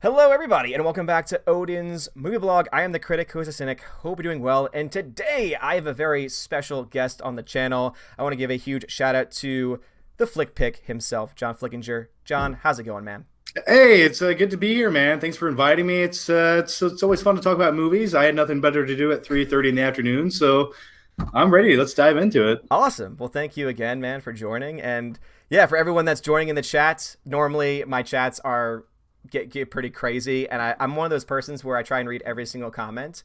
Hello, everybody, and welcome back to Odin's Movie Blog. I am the critic who is a cynic. Hope you're doing well. And today, I have a very special guest on the channel. I want to give a huge shout out to the Flick Pick himself, John Flickinger. John, how's it going, man? Hey, it's good to be here, man. Thanks for inviting me. It's always fun to talk about movies. I had nothing better to do at 3:30 in the afternoon, so I'm ready. Let's dive into it. Awesome. Well, thank you again, man, for joining. And yeah, for everyone that's joining in the chat, normally my chats are get pretty crazy, and I'm one of those persons where I try and read every single comment,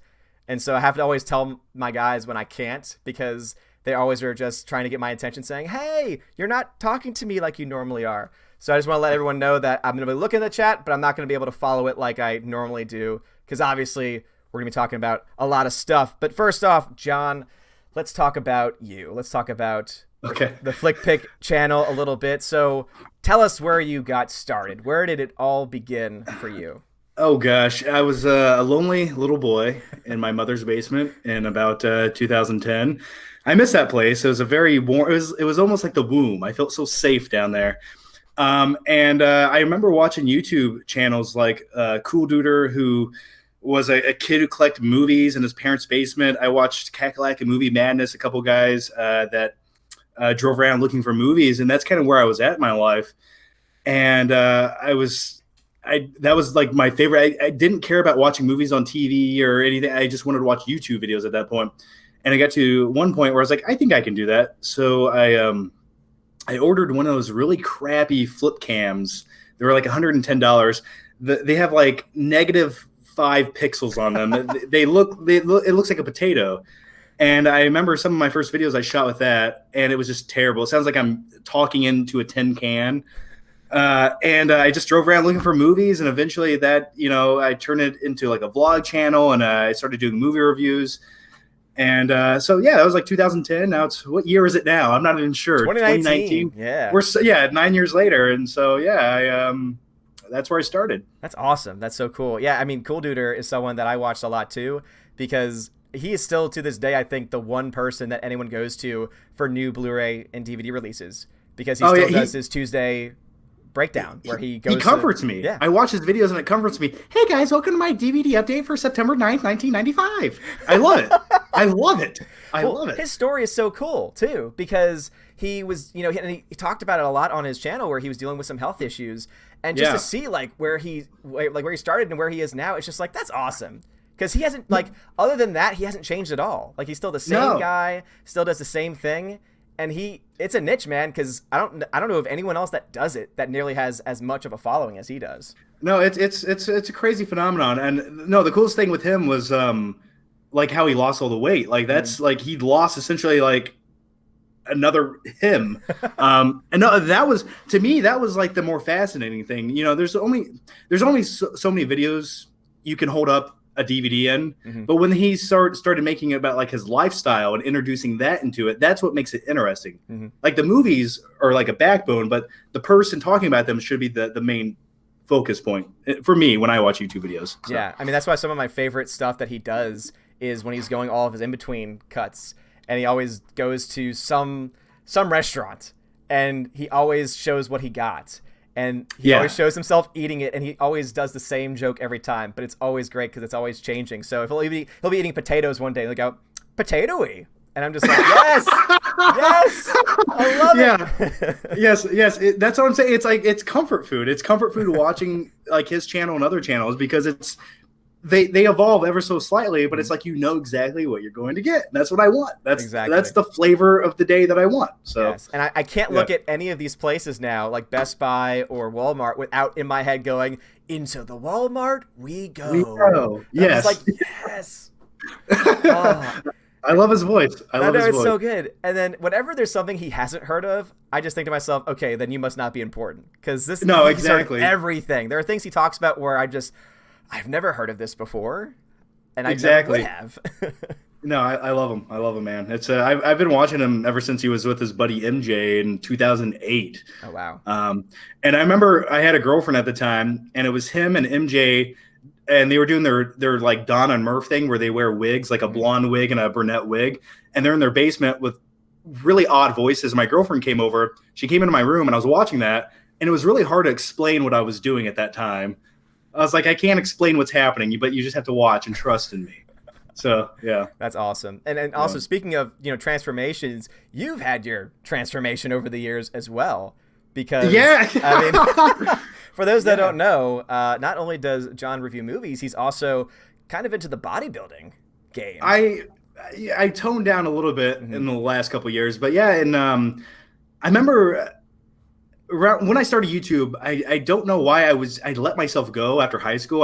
and so I have to always tell my guys when I can't, because they always are just trying to get my attention, saying, hey, you're not talking to me like you normally are. So I just want to let everyone know that I'm going to be looking at the chat, but I'm not going to be able to follow it like I normally do, because obviously we're going to be talking about a lot of stuff. But first off, John, let's talk about you. Let's talk about the Flick Pick channel a little bit. So tell us where you got started. Where did it all begin for you? Oh gosh, I was a lonely little boy in my mother's basement in about 2010. I miss that place. It was a very warm. It was almost like the womb. I felt so safe down there. And I remember watching YouTube channels like Cool Duder, who was a kid who collected movies in his parents' basement. I watched Cackalack and Movie Madness, a couple guys that drove around looking for movies, and that's kind of where I was at in my life. And that was like my favorite. I didn't care about watching movies on TV or anything. I just wanted to watch YouTube videos at that point. And I got to one point where I was like, I think I can do that. So I ordered one of those really crappy flip cams. They were like $110. They have like -5 pixels on them. It looks like a potato. And I remember some of my first videos I shot with that, and it was just terrible. It sounds like I'm talking into a tin can. And I just drove around looking for movies, and eventually I turned it into like a vlog channel, and I started doing movie reviews. And so yeah, that was like 2010. Now what year is it now? I'm not even sure. 2019. Yeah. We're 9 years later, and so yeah, that's where I started. That's awesome. That's so cool. Yeah, I mean, Cool Duder is someone that I watched a lot too, because he is still to this day, I think, the one person that anyone goes to for new Blu-ray and DVD releases, because he does his Tuesday breakdown where he comforts me. Yeah. I watch his videos and it comforts me. Hey guys, welcome to my DVD update for September 9th, 1995. I love it. I love it. I love it. His story is so cool too, because he was, he talked about it a lot on his channel, where he was dealing with some health issues, and just to see where he started and where he is now, it's just like, that's awesome. Because he hasn't, other than that, he hasn't changed at all. Like, he's still the same guy, still does the same thing. And it's a niche, man, because I don't know of anyone else that does it that nearly has as much of a following as he does. No, it's a crazy phenomenon. And no, the coolest thing with him was like how he lost all the weight. Like, that's like he lost essentially like another him. And no, that was, to me, that was like the more fascinating thing. There's only so many videos you can hold up a DVD in, but when he started making it about like his lifestyle and introducing that into it, that's what makes it interesting. Like, the movies are like a backbone, but the person talking about them should be the main focus point for me when I watch YouTube videos. So. Yeah, I mean, that's why some of my favorite stuff that he does is when he's going all of his in-between cuts, and he always goes to some restaurant, and he always shows what he got. And he always shows himself eating it, and he always does the same joke every time, but it's always great because it's always changing. So if he'll be eating potatoes one day, and he'll go, "Potato-y," and I'm just like, yes, yes, I love it. yes. That's what I'm saying. It's like, it's comfort food. It's comfort food watching like his channel and other channels, because they evolve ever so slightly, but it's like, exactly what you're going to get. That's what I want. That's the flavor of the day that I want. So yes. And I can't look at any of these places now, like Best Buy or Walmart, without in my head going, into the Walmart we go. Yes. I was like, yes. Oh. I love his voice. I love his voice. It's so good. And then whenever there's something he hasn't heard of, I just think to myself, okay, then you must not be important, because he's heard everything. There are things he talks about where I've never heard of this before, and I never would have. No, I love him. I love him, man. It's I've been watching him ever since he was with his buddy MJ in 2008. Oh wow. And I remember I had a girlfriend at the time, and it was him and MJ, and they were doing their like Don and Murph thing, where they wear wigs, like a blonde wig and a brunette wig, and they're in their basement with really odd voices. My girlfriend came over. She came into my room, and I was watching that, and it was really hard to explain what I was doing at that time. I was like, I can't explain what's happening, but you just have to watch and trust in me. So yeah, That's awesome. And also speaking of, transformations, you've had your transformation over the years as well. Because yeah. I mean, for those that don't know, not only does John review movies, he's also kind of into the bodybuilding game. I toned down a little bit in the last couple of years, but yeah, and I remember when I started YouTube, I don't know why I let myself go after high school.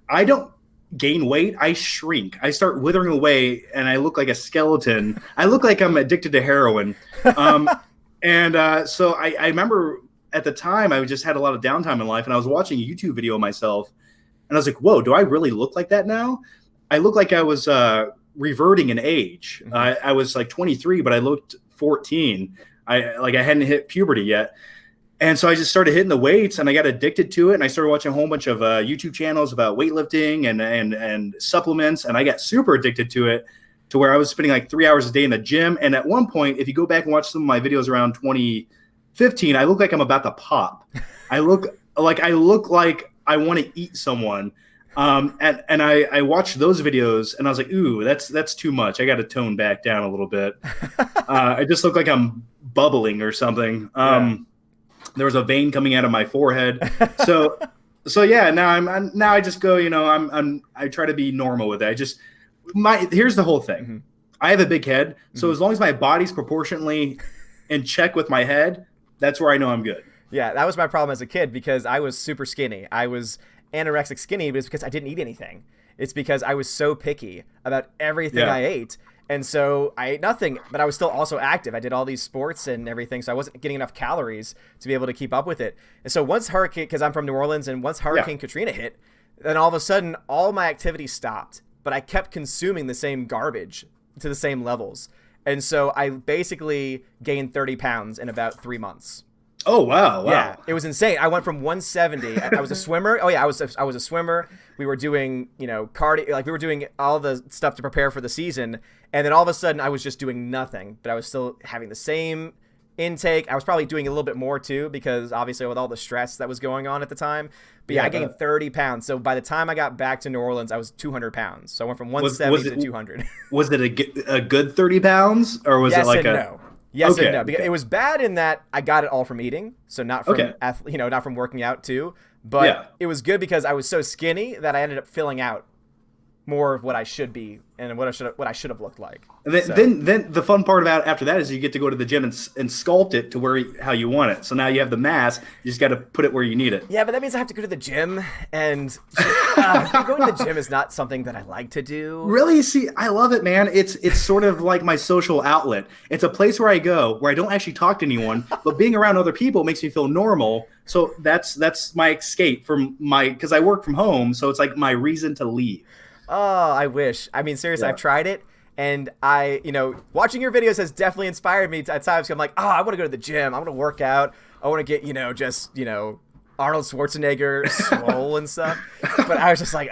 I don't gain weight, I shrink. I start withering away, and I look like a skeleton. I look like I'm addicted to heroin. So I remember at the time I just had a lot of downtime in life, and I was watching a YouTube video of myself, and I was like, whoa, do I really look like that now? I look like I was reverting in age. I was like 23, but I looked 14. I hadn't hit puberty yet. And so I just started hitting the weights, and I got addicted to it. And I started watching a whole bunch of YouTube channels about weightlifting and supplements. And I got super addicted to it, to where I was spending like 3 hours a day in the gym. And at one point, if you go back and watch some of my videos around 2015, I look like I'm about to pop. I look like I want to eat someone. And I watched those videos, and I was like, ooh, that's too much. I got to tone back down a little bit. I just look like I'm bubbling or something. There was a vein coming out of my forehead. So yeah, now I just go, I try to be normal with it. Here's the whole thing. I have a big head. So as long as my body's proportionately in check with my head, that's where I know I'm good. Yeah, that was my problem as a kid, because I was super skinny. I was anorexic skinny, but it's because I didn't eat anything. It's because I was so picky about everything I ate. And so I ate nothing, but I was still also active. I did all these sports and everything, so I wasn't getting enough calories to be able to keep up with it. And so once because I'm from New Orleans, and once Hurricane Katrina hit, then all of a sudden, all my activity stopped. But I kept consuming the same garbage to the same levels. And so I basically gained 30 pounds in about 3 months. Oh, wow. Yeah, it was insane. I went from 170. I was a swimmer. Oh yeah, I was a swimmer. We were doing, cardio, like we were doing all the stuff to prepare for the season, and then all of a sudden I was just doing nothing, but I was still having the same intake. I was probably doing a little bit more too, because obviously with all the stress that was going on at the time. But yeah, I gained 30 pounds. So by the time I got back to New Orleans, I was 200 pounds. So I went from 170 to 200. Was it a good 30 pounds, or was it like no. Yes and no. Because it was bad in that I got it all from eating, so not from not from working out too. But it was good because I was so skinny that I ended up filling out more of what I should be and what I should have looked like. And then the fun part about after that is you get to go to the gym and sculpt it to how you want it. So now you have the mass. You just got to put it where you need it. Yeah, but that means I have to go to the gym, and going to the gym is not something that I like to do. Really? See, I love it, man. It's sort of like my social outlet. It's a place where I go where I don't actually talk to anyone, but being around other people makes me feel normal. So that's my escape from because I work from home. So it's like my reason to leave. Oh, I wish. I mean, seriously, I've tried it, and watching your videos has definitely inspired me at times. I'm like, I want to go to the gym. I want to work out. I want to get, Arnold Schwarzenegger swole and stuff. But I was just like,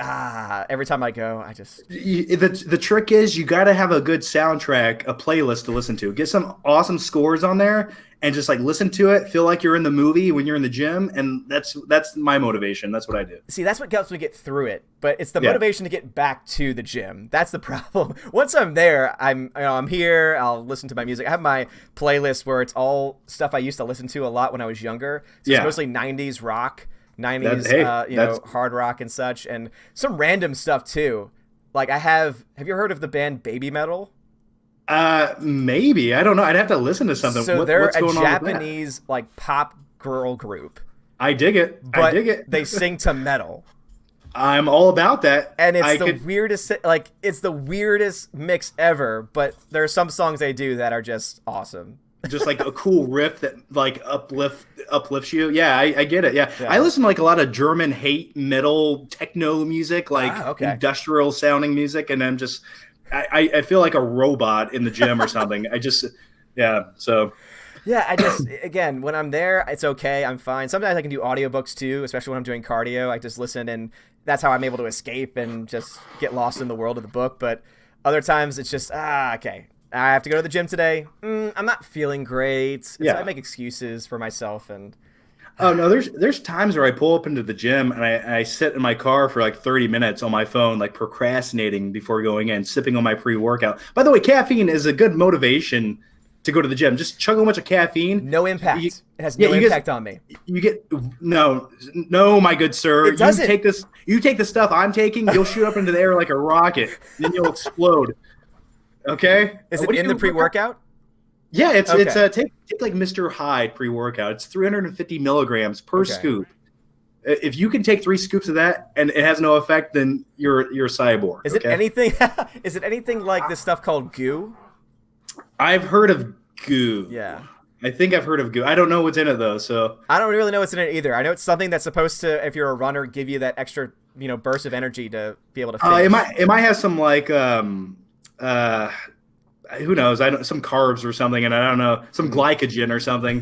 every time I go, I just... The trick is you got to have a good soundtrack, a playlist to listen to. Get some awesome scores on there, and just like listen to it, feel like you're in the movie when you're in the gym, and that's my motivation. That's what I do. See, that's what helps me get through it, but it's the motivation to get back to the gym. That's the problem. Once I'm there, I'm here, I'll listen to my music. I have my playlist where it's all stuff I used to listen to a lot when I was younger. So it's mostly 90s rock, 90s hard rock and such, and some random stuff too. Like have you heard of the band Baby Metal? Maybe. I don't know. I'd have to listen to something. So they're a Japanese like pop girl group. I dig it. But they sing to metal. I'm all about that. And it's it's the weirdest mix ever, but there are some songs they do that are just awesome. Just like a cool riff that like uplifts you. Yeah, I get it. Yeah. I listen to like a lot of German hate metal techno music, like industrial sounding music, and I'm just I feel like a robot in the gym or something. I just again, when I'm there, it's okay. I'm fine. Sometimes I can do audiobooks too, especially when I'm doing cardio. I just listen, and that's how I'm able to escape and just get lost in the world of the book. But other times it's just, okay, I have to go to the gym today. I'm not feeling great. So I make excuses for myself. And Oh no, there's times where I pull up into the gym and I sit in my car for like 30 minutes on my phone, like procrastinating before going in, sipping on my pre-workout. By the way, caffeine is a good motivation to go to the gym. Just chug a bunch of caffeine. No You, impact. It has yeah, no impact on me. you get no, my good sir. It doesn't. You take the stuff I'm taking, you'll shoot up into the air like a rocket, then you'll explode. Okay? Is it in the pre-workout? Yeah, it's Okay. take like Mr. Hyde pre-workout. It's 350 milligrams per Okay. scoop. If you can take 3 scoops of that and it has no effect, then you're a cyborg. Is it Okay? anything? Is it anything like this stuff called goo? I've heard of goo. Yeah. I think I've heard of goo. I don't know what's in it though. So I don't really know what's in it either. I know it's something that's supposed to, if you're a runner, give you that extra, burst of energy to be able to finish. it might have some like who knows? I don't some carbs or something, and I don't know some glycogen or something.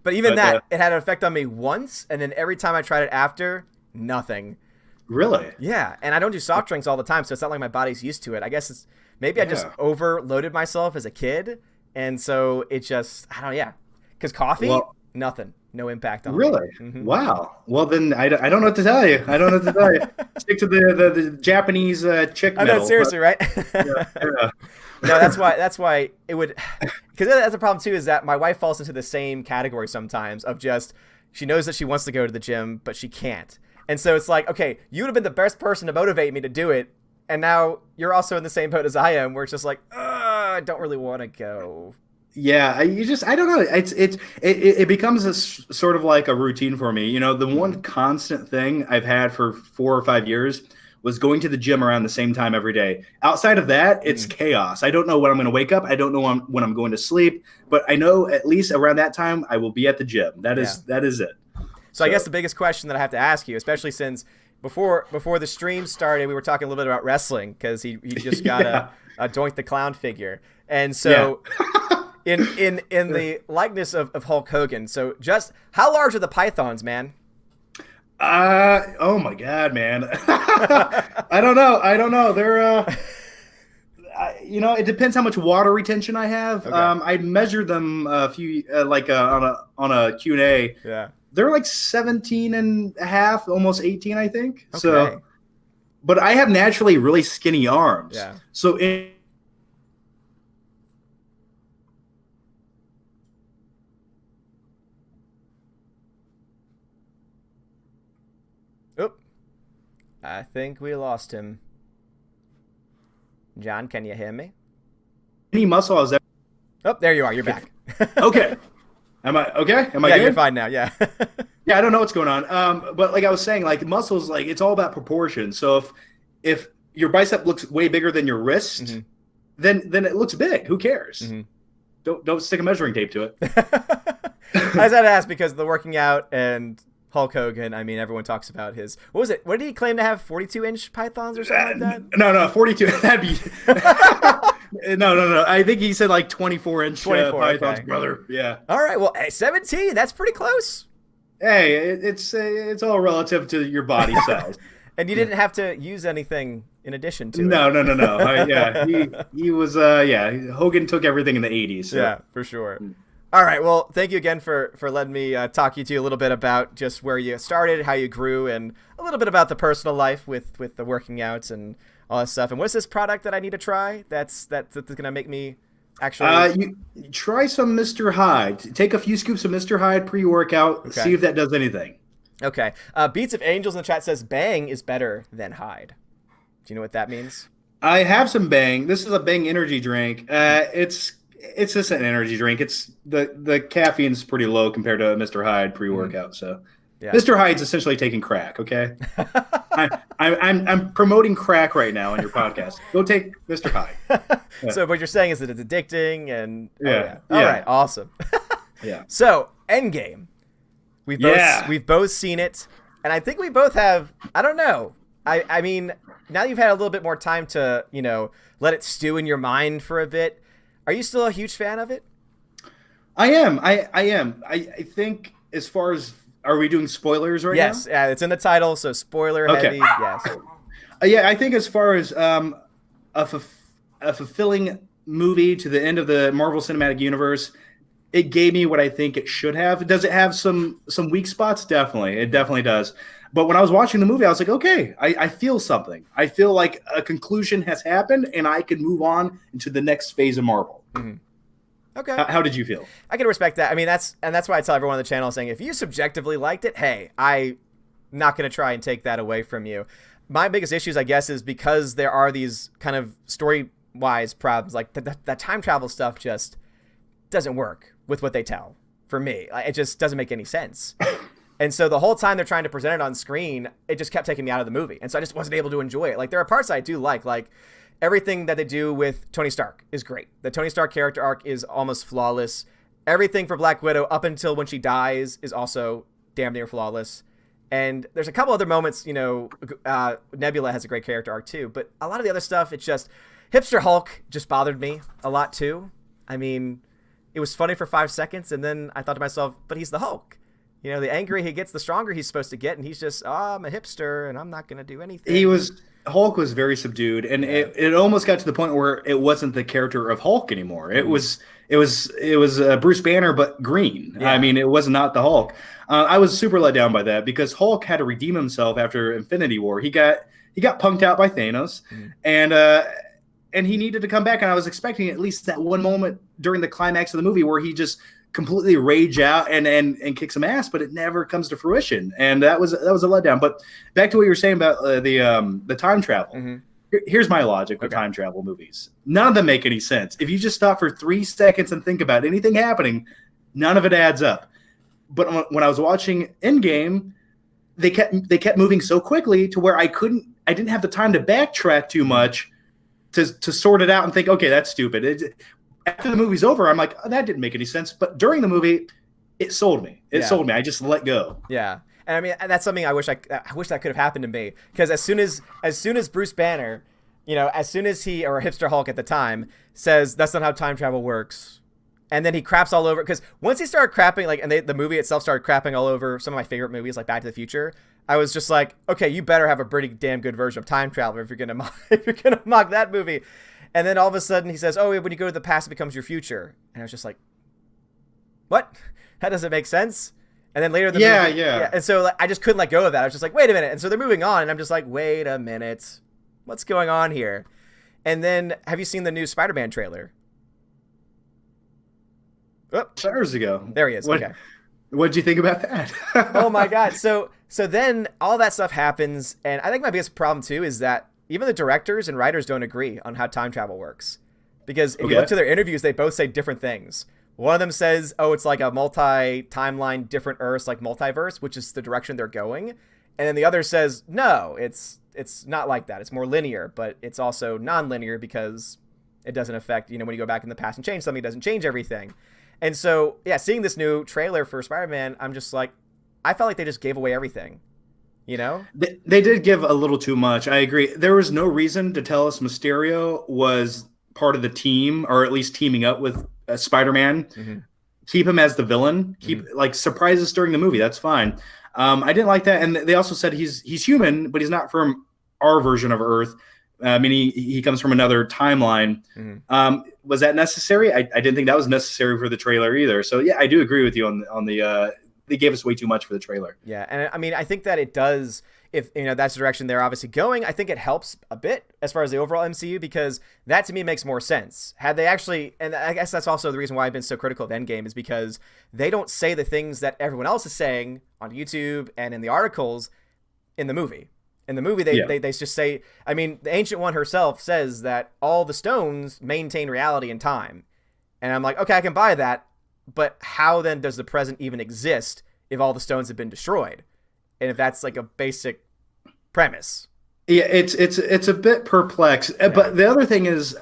But even But, that, it had an effect on me once, and then every time I tried it after, nothing. Really? Yeah, and I don't do soft drinks all the time, so it's not like my body's used to it. I guess it's maybe I just Yeah. overloaded myself as a kid, and so it just I don't know, yeah. Because coffee, Well, nothing, no impact on me. really? Mhm. Wow. Well, then I don't know what to tell you. I don't know what to tell you. Stick to the Japanese chick I know, metal. seriously, right? Yeah. No, that's why it would, because that's a problem too. Is that my wife falls into the same category sometimes of just she knows that she wants to go to the gym, but she can't, and so it's like, okay, you would have been the best person to motivate me to do it, and now you're also in the same boat as I am, where it's just like, I don't really want to go. Yeah, I don't know. It becomes sort of like a routine for me. The one constant thing I've had for 4 or 5 years was going to the gym around the same time every day. Outside of that, it's chaos. I don't know when I'm going to wake up. I don't know when I'm going to sleep, but I know at least around that time I will be at the gym. That is it. So I guess the biggest question that I have to ask you, especially since before the stream started, we were talking a little bit about wrestling because he just got a Doink the Clown figure, and so. In the likeness of Hulk Hogan, so just how large are the pythons, man? Oh my God, man. I don't know. They're it depends how much water retention I have. Okay. I measured them a few on a Q&A. Yeah. They're like 17 and a half, almost 18, I think. Okay. So, but I have naturally really skinny arms. Yeah. So Oop. I think we lost him. John, can you hear me? any muscle I was ever. Oh, there you are. You're back. Okay. Am I okay? Am I Yeah, good? you're fine now. Yeah. Yeah, I don't know what's going on. But like I was saying, like muscles, like it's all about proportion. So if your bicep looks way bigger than your wrist, Mm-hmm. then it looks big. Who cares? Mm-hmm. Don't stick a measuring tape to it. I was had to ask because the working out and Hulk Hogan, I mean, everyone talks about his. What was it? What did he claim to have? 42-inch pythons or something like that? No, 42. That'd be. No. I think he said like 24-inch 24, pythons, okay. brother. Yeah. All right. Well, hey, 17. That's pretty close. Hey, it's all relative to your body size. And you didn't have to use anything in addition to it. No. Yeah, he was. Hogan took everything in the 80s. So. Yeah, for sure. All right. Well, thank you again for letting me talk you to you a little bit about just where you started, how you grew, and a little bit about the personal life with the working outs and all that stuff. And what's this product that I need to try? That's gonna make me actually. You try some Mr. Hyde. Take a few scoops of Mr. Hyde pre-workout. Okay. See if that does anything. Okay. Beats of Angels in the chat says Bang is better than Hyde. Do you know what that means? I have some Bang. This is a Bang energy drink. It's just an energy drink. It's the caffeine's pretty low compared to Mr. Hyde pre-workout. So Yeah. Mr. Hyde's essentially taking crack. Okay, I'm promoting crack right now on your podcast. Go take Mr. Hyde. So what you're saying is that it's addicting and Yeah. All Yeah. right, awesome. Yeah. So Endgame, we've both seen it, and I think we both have. I don't know. I mean, now you've had a little bit more time to let it stew in your mind for a bit. Are you still a huge fan of it? I am. I am. I think as far as are we doing spoilers right Yes, now? it's in the title, so spoiler heavy. Yes. Yeah, I think as far as a fulfilling movie to the end of the Marvel Cinematic Universe, it gave me what I think it should have. Does it have some weak spots? Definitely. It definitely does. But when I was watching the movie, I was like, okay, I feel something. I feel like a conclusion has happened and I can move on into the next phase of Marvel. Mm-hmm. Okay. How did you feel? I can respect that. I mean, that's why I tell everyone on the channel saying, if you subjectively liked it, hey, I'm not going to try and take that away from you. My biggest issues, I guess, is because there are these kind of story-wise problems, like that time travel stuff just doesn't work with what they tell for me. It just doesn't make any sense. And so the whole time they're trying to present it on screen, it just kept taking me out of the movie. And so I just wasn't able to enjoy it. Like, there are parts I do like everything that they do with Tony Stark is great. The Tony Stark character arc is almost flawless. Everything for Black Widow up until when she dies is also damn near flawless. And there's a couple other moments, you know, Nebula has a great character arc too. But a lot of the other stuff, it's just, Hipster Hulk just bothered me a lot too. I mean, it was funny for 5 seconds, and then I thought to myself, but he's the Hulk. You know, the angrier he gets, the stronger he's supposed to get, and he's just, I'm a hipster, and I'm not going to do anything. Hulk was very subdued, and it almost got to the point where it wasn't the character of Hulk anymore. It was Bruce Banner, but green. Yeah. I mean, it was not the Hulk. I was super let down by that because Hulk had to redeem himself after Infinity War. He got punked out by Thanos, and he needed to come back. And I was expecting at least that one moment during the climax of the movie where he just completely rage out and kick some ass, but it never comes to fruition, and that was a letdown. But back to what you were saying about the time travel. Mm-hmm. Here's my logic with time travel movies. None of them make any sense. If you just stop for 3 seconds and think about anything happening, none of it adds up. But when I was watching Endgame, they kept moving so quickly to where I didn't have the time to backtrack too much to sort it out and think, okay, that's stupid. After the movie's over, I'm like, oh, that didn't make any sense. But during the movie, it sold me. It sold me. I just let go. Yeah, and I mean, that's something I wish that could have happened to me. Because as soon as Bruce Banner, you know, as soon as he, or Hipster Hulk at the time, says that's not how time travel works, and then he craps all over. Because once he started crapping, like, and the movie itself started crapping all over some of my favorite movies, like Back to the Future, I was just like, okay, you better have a pretty damn good version of time travel if you're gonna mock that movie. And then all of a sudden he says, oh, when you go to the past, it becomes your future. And I was just like, what? That doesn't make sense. And then later, yeah. And so I just couldn't let go of that. I was just like, wait a minute. And so they're moving on. And I'm just like, wait a minute. What's going on here? And then, have you seen the new Spider-Man trailer? Oh, hours ago. There he is. Okay. What did you think about that? Oh my God. So then all that stuff happens. And I think my biggest problem too is that even the directors and writers don't agree on how time travel works. Because if you look to their interviews, they both say different things. One of them says, oh, it's like a multi-timeline, different Earths, like multiverse, which is the direction they're going. And then the other says, no, it's not like that. It's more linear, but it's also non-linear because it doesn't affect, you know, when you go back in the past and change something, it doesn't change everything. And so, yeah, seeing this new trailer for Spider-Man, I'm just like, I felt like they just gave away everything. You know, they did give a little too much. I agree. There was no reason to tell us Mysterio was part of the team, or at least teaming up with Spider-Man. Mm-hmm. Keep him as the villain. Keep like surprises during the movie. That's fine. I didn't like that. And they also said he's human, but he's not from our version of Earth. I mean, he comes from another timeline. Mm-hmm. Was that necessary? I didn't think that was necessary for the trailer either. So yeah, I do agree with you on the. They gave us way too much for the trailer. Yeah, and I mean, I think that it does, if, you know, that's the direction they're obviously going, I think it helps a bit as far as the overall MCU, because that to me makes more sense. Had they actually, and I guess that's also the reason why I've been so critical of Endgame, is because they don't say the things that everyone else is saying on YouTube and in the articles in the movie. In the movie, they just say, I mean, the Ancient One herself says that all the stones maintain reality and time. And I'm like, okay, I can buy that. But how then does the present even exist if all the stones have been destroyed? And if that's like a basic premise. Yeah, it's a bit perplexed. Yeah. But the other thing is,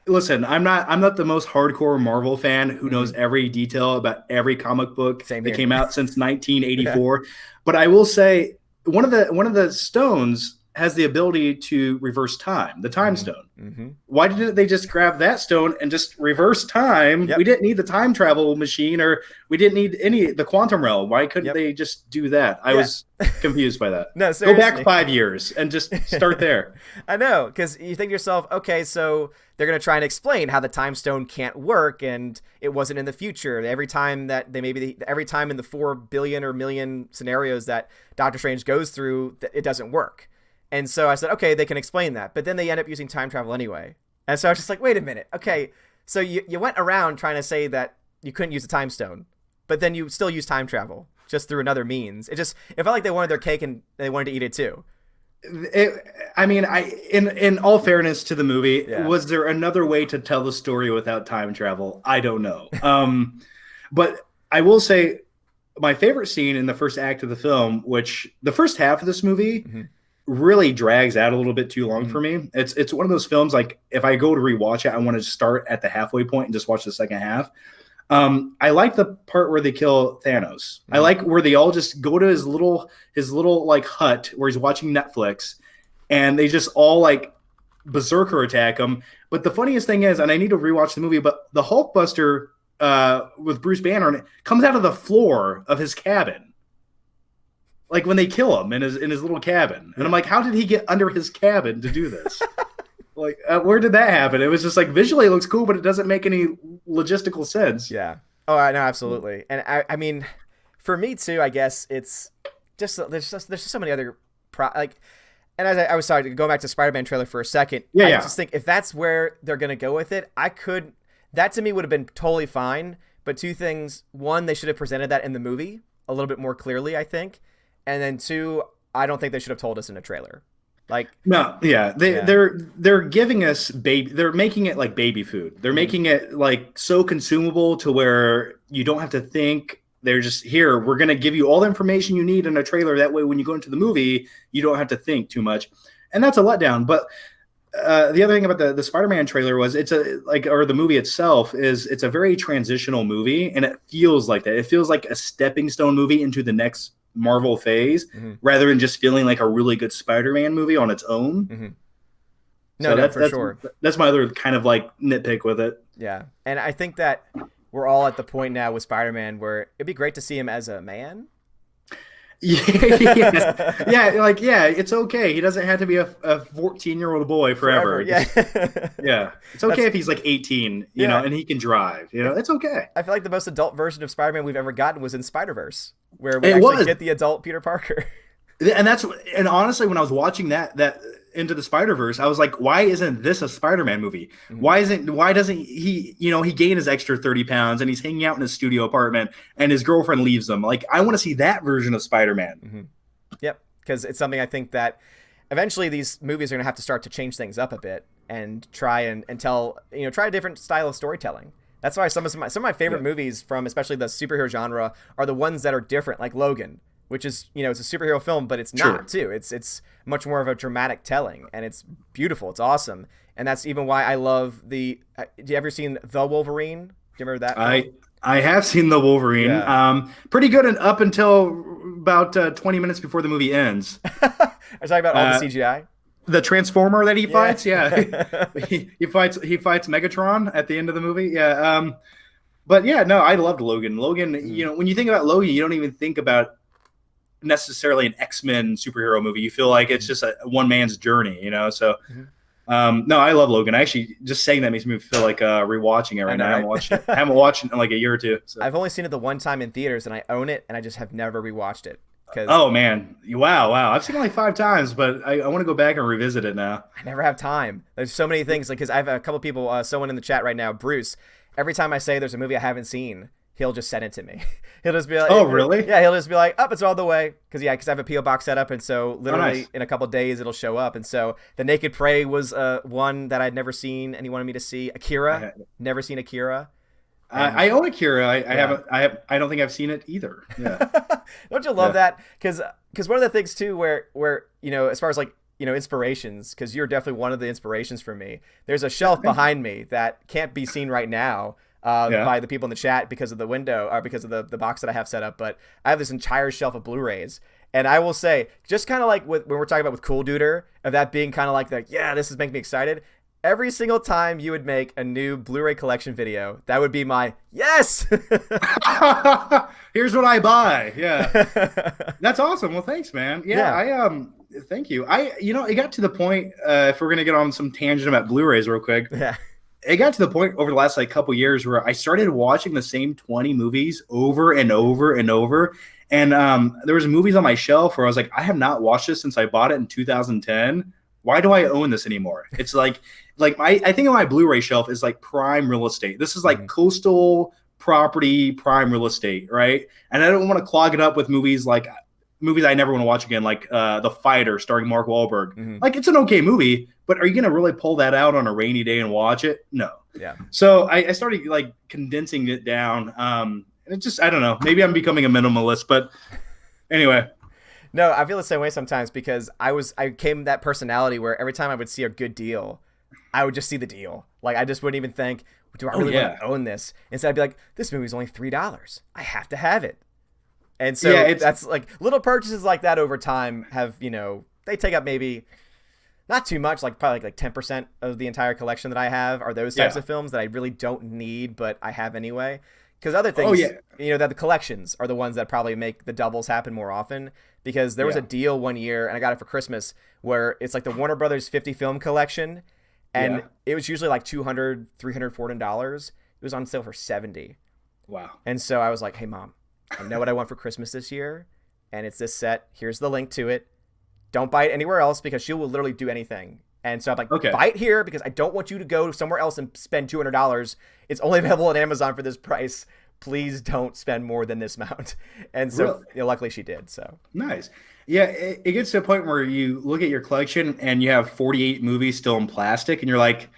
listen, I'm not the most hardcore Marvel fan who knows every detail about every comic book that came out since 1984. Yeah. But I will say one of the stones has the ability to reverse time, the time Mm-hmm. stone. Mm-hmm. Why didn't they just grab that stone and just reverse time? We Yep. didn't need the time travel machine, or we didn't need the quantum realm. Why couldn't Yep. they just do that? I Yeah. was confused by that. No, Go back seriously. 5 years and just start there. I know, because you think to yourself, okay, so they're going to try and explain how the time stone can't work and it wasn't in the future. Every time that every time in the 4 billion or million scenarios that Doctor Strange goes through, it doesn't work. And so I said, okay, they can explain that. But then they end up using time travel anyway. And so I was just like, wait a minute. Okay, so you went around trying to say that you couldn't use the time stone, but then you still use time travel just through another means. It felt like they wanted their cake and they wanted to eat it too. I mean, in all fairness to the movie, Yeah. was there another way to tell the story without time travel? I don't know. But I will say my favorite scene in the first act of the film, which the first half of this movie Mm-hmm. really drags out a little bit too long Mm-hmm. for me. It's one of those films, like if I go to rewatch it, I want to start at the halfway point and just watch the second half. I like the part where they kill Thanos. I like where they all just go to his little like hut where he's watching Netflix, and they just all like berserker attack him. But the funniest thing is, and I need to rewatch the movie, but the Hulkbuster with Bruce Banner on it comes out of the floor of his cabin. Like when they kill him in his little cabin, and I'm like, how did he get under his cabin to do this? Like, where did that happen? It was just like visually it looks cool, but it doesn't make any logistical sense. Yeah. Oh, I know, absolutely. And I mean, for me too, I guess it's just there's just so many other and as I was sorry, going back to Spider-Man trailer for a second, I just think if that's where they're gonna go with it, that to me would have been totally fine. But two things: one, they should have presented that in the movie a little bit more clearly, I think, and then two, I don't think they should have told us in a trailer. Like, no, yeah, they're giving us baby. They're making it like baby food. They're making it like so consumable to where you don't have to think. They're just here. We're gonna give you all the information you need in a trailer. That way, when you go into the movie, you don't have to think too much, and that's a letdown. But the other thing about the Spider-Man trailer was or the movie itself is it's a very transitional movie, and it feels like that. It feels like a stepping stone movie into the next Marvel phase, rather than just feeling like a really good Spider-Man movie on its own. Mm-hmm. No, that's for sure. That's my other kind of like nitpick with it. Yeah, and I think that we're all at the point now with Spider-Man where it'd be great to see him as a man. Yeah, it's okay. He doesn't have to be a 14-year-old boy forever. Yeah. Yeah. It's okay if he's like 18, you know, and he can drive. You know, it's okay. I feel like the most adult version of Spider-Man we've ever gotten was in Spider-Verse, where we actually get the adult Peter Parker. And honestly, when I was watching that Into the Spider-Verse, I was like, why isn't this a Spider-Man movie? Mm-hmm. Why doesn't he, he gained his extra 30 pounds and he's hanging out in his studio apartment and his girlfriend leaves him? Like, I want to see that version of Spider-Man. Mm-hmm. Yep. Because it's something I think that eventually these movies are going to have to start to change things up a bit and try and tell, try a different style of storytelling. That's why some of my favorite movies from especially the superhero genre are the ones that are different, like Logan, which is, it's a superhero film, but it's not too. It's much more of a dramatic telling, and it's beautiful. It's awesome. And that's even why I love do you ever seen The Wolverine? Do you remember that film? I have seen The Wolverine. Yeah. Pretty good up until about 20 minutes before the movie ends. Are you talking about all the CGI? The Transformer that he fights, he fights Megatron at the end of the movie. Yeah. But yeah, no, I loved Logan. Logan, when you think about Logan, you don't even think about necessarily an X-Men superhero movie. You feel like it's just a one man's journey, So no, I love Logan. Actually, just saying that makes me feel like rewatching it right now. Right? I haven't watched it in like a year or two. So. I've only seen it the one time in theaters, and I own it, and I just have never rewatched it. Oh man, wow! I've seen it like 5 times, but I want to go back and revisit it now. I never have time. There's so many things, because I have a couple people, someone in the chat right now, Bruce. Every time I say there's a movie I haven't seen, he'll just send it to me. He'll just be like, "Oh, really?" Yeah, he'll just be like, "Up, it's all the way," because I have a PO box set up, and so literally in a couple of days it'll show up. And so The Naked Prey was one that I'd never seen, and he wanted me to see. Akira, never seen Akira. I own Akira. I don't think I've seen it either. Yeah. Don't you love that? Because one of the things too, where as far as like inspirations, because you're definitely one of the inspirations for me. There's a shelf behind me that can't be seen right now by the people in the chat because of the window or because of the box that I have set up. But I have this entire shelf of Blu-rays, And I will say, just kind of like when we're talking about with Cool Duder, of that being kind of like yeah, this is making me excited. Every single time you would make a new Blu-ray collection video, that would be my yes. Here's what I buy. Yeah, that's awesome. Well, thanks, man. Yeah, Yeah. thank you. It got to the point. If we're gonna get on some tangent about Blu-rays real quick, Yeah. it got to the point over the last like couple years where I started watching the same 20 movies over and over and over. And there was movies on my shelf where I was like, I have not watched this since I bought it in 2010. Why do I own this anymore? It's like I think of my Blu-ray shelf is like prime real estate. This is like coastal property, prime real estate, right? And I don't want to clog it up with movies I never want to watch again, like The Fighter starring Mark Wahlberg. Like, it's an okay movie, but are you gonna really pull that out on a rainy day and watch it? No. Yeah. So I started like condensing it down. And it just, I don't know, maybe I'm becoming a minimalist, but anyway. No, I feel the same way sometimes because I came that personality where every time I would see a good deal, I would just see the deal. Like, I just wouldn't even think, do I really want to own this? Instead, I'd be like, this movie's only $3. I have to have it. And so that's like little purchases like that over time have, they take up maybe not too much, like probably like 10% of the entire collection that I have are those types of films that I really don't need, but I have anyway. Because other things, that the collections are the ones that probably make the doubles happen more often. Because there was a deal one year, and I got it for Christmas, where it's like the Warner Brothers 50 film collection, and it was usually like $200, $300, $400. It was on sale for $70. Wow. And so I was like, hey, Mom, I know what I want for Christmas this year, and it's this set. Here's the link to it. Don't buy it anywhere else because she will literally do anything. And so I'm like, buy it here because I don't want you to go somewhere else and spend $200. It's only available on Amazon for this price. Please don't spend more than this amount. And so luckily she did. So nice. Yeah, it gets to a point where you look at your collection and you have 48 movies still in plastic, and you're like,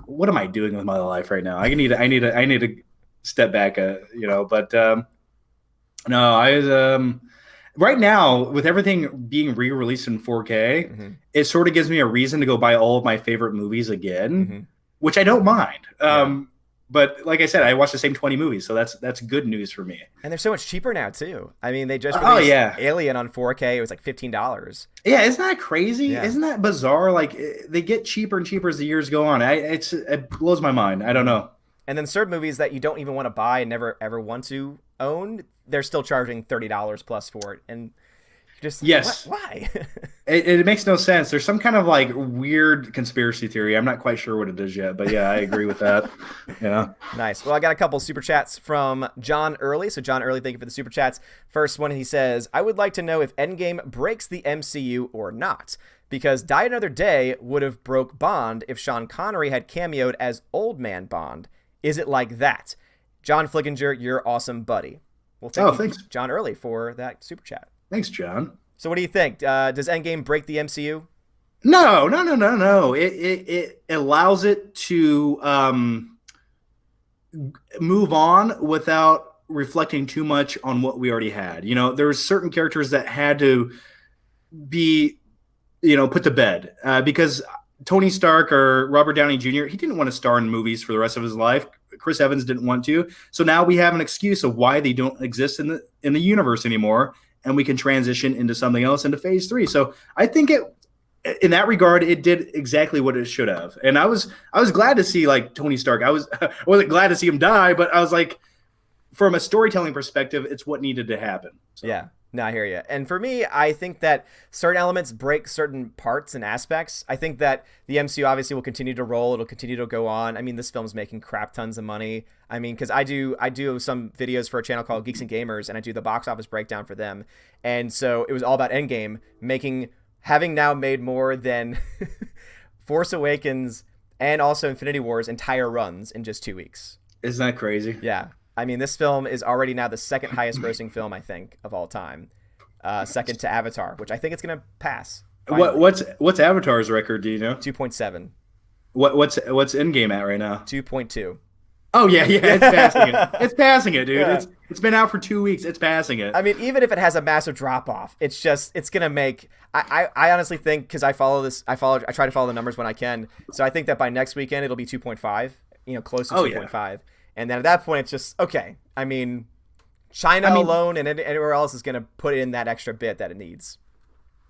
what am I doing with my life right now? I need to step back, But no, I was right now with everything being re-released in 4K, it sort of gives me a reason to go buy all of my favorite movies again, which I don't mind. But like I said, I watched the same 20 movies, so that's good news for me. And they're so much cheaper now too. I mean, they just released Alien on 4K. It was like $15. Yeah, isn't that crazy? Yeah. Isn't that bizarre? Like, they get cheaper and cheaper as the years go on. It blows my mind. I don't know. And then certain movies that you don't even want to buy and never ever want to own, they're still charging $30 plus for it. And just why? it makes no sense. There's some kind of like weird conspiracy theory. I'm not quite sure what it is yet, but yeah, I agree with that. Yeah. Nice. Well, I got a couple super chats from John Early. So John Early, thank you for the super chats. First one, he says, I would like to know if Endgame breaks the MCU or not, because Die Another Day would have broke Bond if Sean Connery had cameoed as Old Man Bond. Is it like that? John Flickinger, you're awesome, buddy. Well, thanks, John Early, for that super chat. Thanks, John. So what do you think? Does Endgame break the MCU? No. It allows it to move on without reflecting too much on what we already had. There were certain characters that had to be, put to bed because Tony Stark or Robert Downey Jr., he didn't want to star in movies for the rest of his life. Chris Evans didn't want to. So now we have an excuse of why they don't exist in the universe anymore. And we can transition into something else into phase 3. So I think in that regard, it did exactly what it should have. And I was glad to see like Tony Stark. I wasn't glad to see him die, but I was like, from a storytelling perspective, it's what needed to happen. So. Yeah. No, I hear you. And for me, I think that certain elements break certain parts and aspects. I think that the MCU obviously will continue to roll. It'll continue to go on. I mean, this film's making crap tons of money. I mean, because I do some videos for a channel called Geeks and Gamers, and I do the box office breakdown for them. And so it was all about Endgame having now made more than Force Awakens and also Infinity War's entire runs in just 2 weeks. Isn't that crazy? Yeah. I mean, this film is already now the second highest grossing film, I think, of all time. Second to Avatar, which I think it's going to pass. What's Avatar's record, do you know? 2.7. What's Endgame at right now? 2.2. Oh, yeah, it's passing it. It's passing it, dude. Yeah. It's been out for 2 weeks. It's passing it. I mean, even if it has a massive drop-off, it's going to make... I honestly think, because I try to follow the numbers when I can, so I think that by next weekend, it'll be 2.5, close to 2.5. Yeah. And then at that point, it's just, okay, I mean, China I mean, alone and anywhere else is going to put in that extra bit that it needs.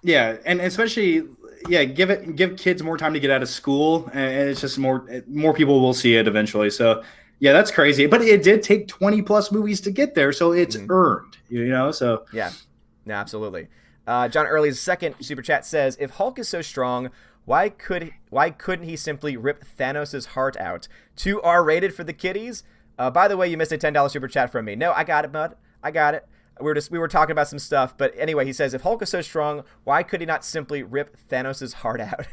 yeah, and especially give kids more time to get out of school, and it's just more people will see it eventually. So yeah, that's crazy. But it did take 20 plus movies to get there, so it's earned. So Yeah, no, absolutely. John Early's second super chat says, "If Hulk is so strong, why couldn't he simply rip Thanos' heart out? Too R-rated for the kiddies." By the way, you missed a $10 super chat from me. No, I got it, bud. I got it. We were talking about some stuff, but anyway, he says, if Hulk is so strong, why could he not simply rip Thanos' heart out?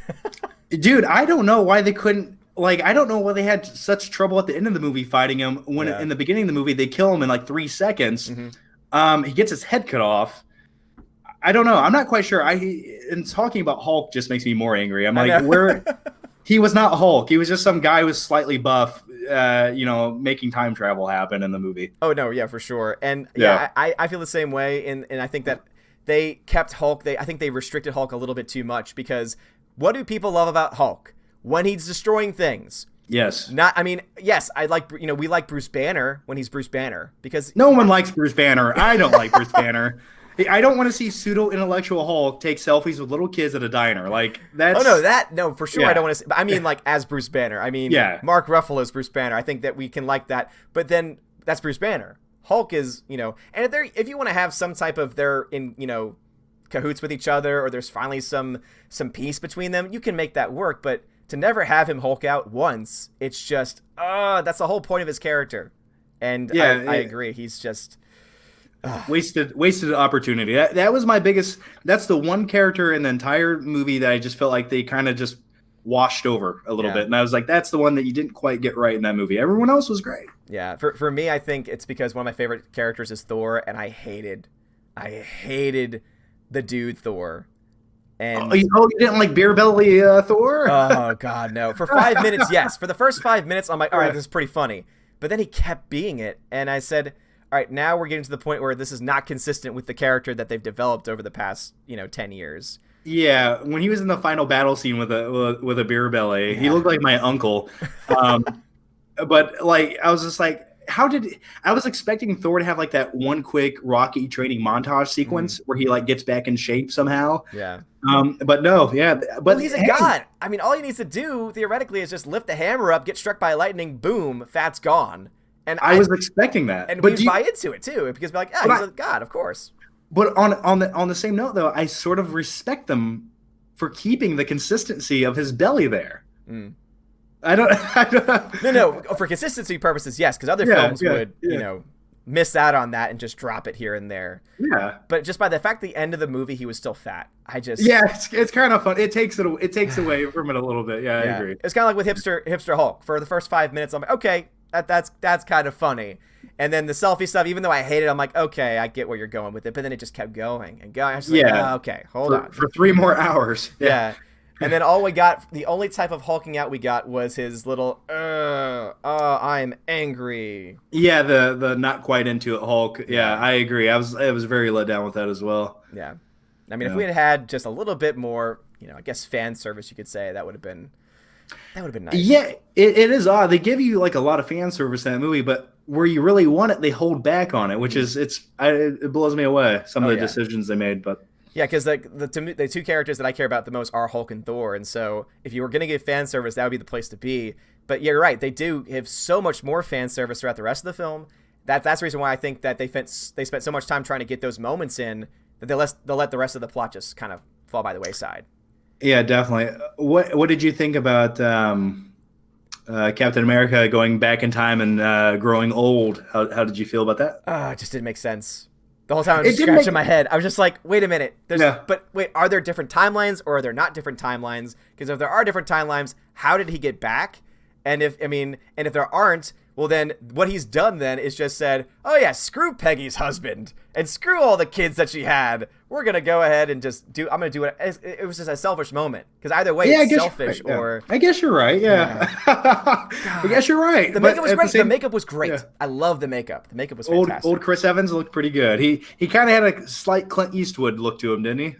Dude, I don't know why they couldn't. Like, I don't know why they had such trouble at the end of the movie fighting him. When in the beginning of the movie they kill him in like 3 seconds. He gets his head cut off. I don't know. I'm not quite sure. And talking about Hulk just makes me more angry. I'm like, where he was not Hulk. He was just some guy who was slightly buff. Making time travel happen in the movie. Oh no, yeah, for sure. And I feel the same way. And I think that they kept Hulk. I think they restricted Hulk a little bit too much, because what do people love about Hulk? When he's destroying things. Yes. Yes, I like, we like Bruce Banner when he's Bruce Banner, because no one likes Bruce Banner. I don't like Bruce Banner. I don't want to see pseudo-intellectual Hulk take selfies with little kids at a diner. Like, that's... Oh, no, for sure. Yeah. I don't want to see... I mean, like, as Bruce Banner. I mean, Mark Ruffalo's Bruce Banner. I think that we can like that. But then, that's Bruce Banner. Hulk is, and if you want to have some type of they're in, cahoots with each other, or there's finally some peace between them, you can make that work. But to never have him Hulk out once, it's just, that's the whole point of his character. And I agree. He's just... wasted opportunity. That was my biggest. That's the one character in the entire movie that I just felt like they kind of just washed over a little bit, and I was like, that's the one that you didn't quite get right in that movie. Everyone else was great. Yeah, for me, I think it's because one of my favorite characters is Thor, and I hated the dude Thor. And you didn't like beer belly Thor? Oh God, no. For 5 minutes, yes. For the first 5 minutes, I'm like, all right, this is pretty funny. But then he kept being it, and I said, all right, now we're getting to the point where this is not consistent with the character that they've developed over the past, 10 years. Yeah, when he was in the final battle scene with a beer belly, he looked like my uncle. But like, I was just like, I was expecting Thor to have like that one quick Rocky training montage sequence where he like gets back in shape somehow. Yeah. But no, yeah. But he's a god. I mean, all he needs to do theoretically is just lift the hammer up, get struck by lightning, boom, fat's gone. And I was expecting that, and we buy into it too, because we're like, he's a god, of course. But on the same note, though, I sort of respect them for keeping the consistency of his belly there. I don't. No. For consistency purposes, yes, because other films would, miss out on that and just drop it here and there. Yeah. But just by the fact the end of the movie he was still fat, it's kind of fun. It takes away from it a little bit. Yeah, I agree. It's kind of like with hipster Hulk. For the first 5 minutes, I'm like, okay. That's kind of funny. And then the selfie stuff, even though I hate it, I'm like, okay, I get where you're going with it. But then it just kept going and going. I was like, okay, hold on. For 3 more hours. Yeah. And then the only type of hulking out we got was his little, I'm angry. Yeah, the not quite into it Hulk. Yeah, I agree. I was very let down with that as well. Yeah. I mean, if we had just a little bit more, I guess fan service, you could say, that would have been nice. Yeah, it is odd. They give you like a lot of fan service in that movie, but where you really want it, they hold back on it, which is it blows me away. Some of the decisions they made, but yeah, because the two characters that I care about the most are Hulk and Thor, and so if you were gonna give fan service, that would be the place to be. But yeah, you're right. They do have so much more fan service throughout the rest of the film. That's the reason why I think that they spent so much time trying to get those moments in that they'll let the rest of the plot just kind of fall by the wayside. Yeah, definitely. What did you think about Captain America going back in time and growing old? How did you feel about that? It just didn't make sense. The whole time I was scratching my head. I was just like, wait a minute. But wait, are there different timelines or are there not different timelines? Because if there are different timelines, how did he get back? And if there aren't, well then what he's done then is just said, oh yeah, screw Peggy's husband and screw all the kids that she had. We're going to go ahead and I'm going to do it. It was just a selfish moment. Because either way, it's selfish or... I guess you're right, yeah. I guess you're right. The makeup was great. The makeup was great. Yeah. I love the makeup. The makeup was fantastic. Old Chris Evans looked pretty good. He kind of had a slight Clint Eastwood look to him, didn't he?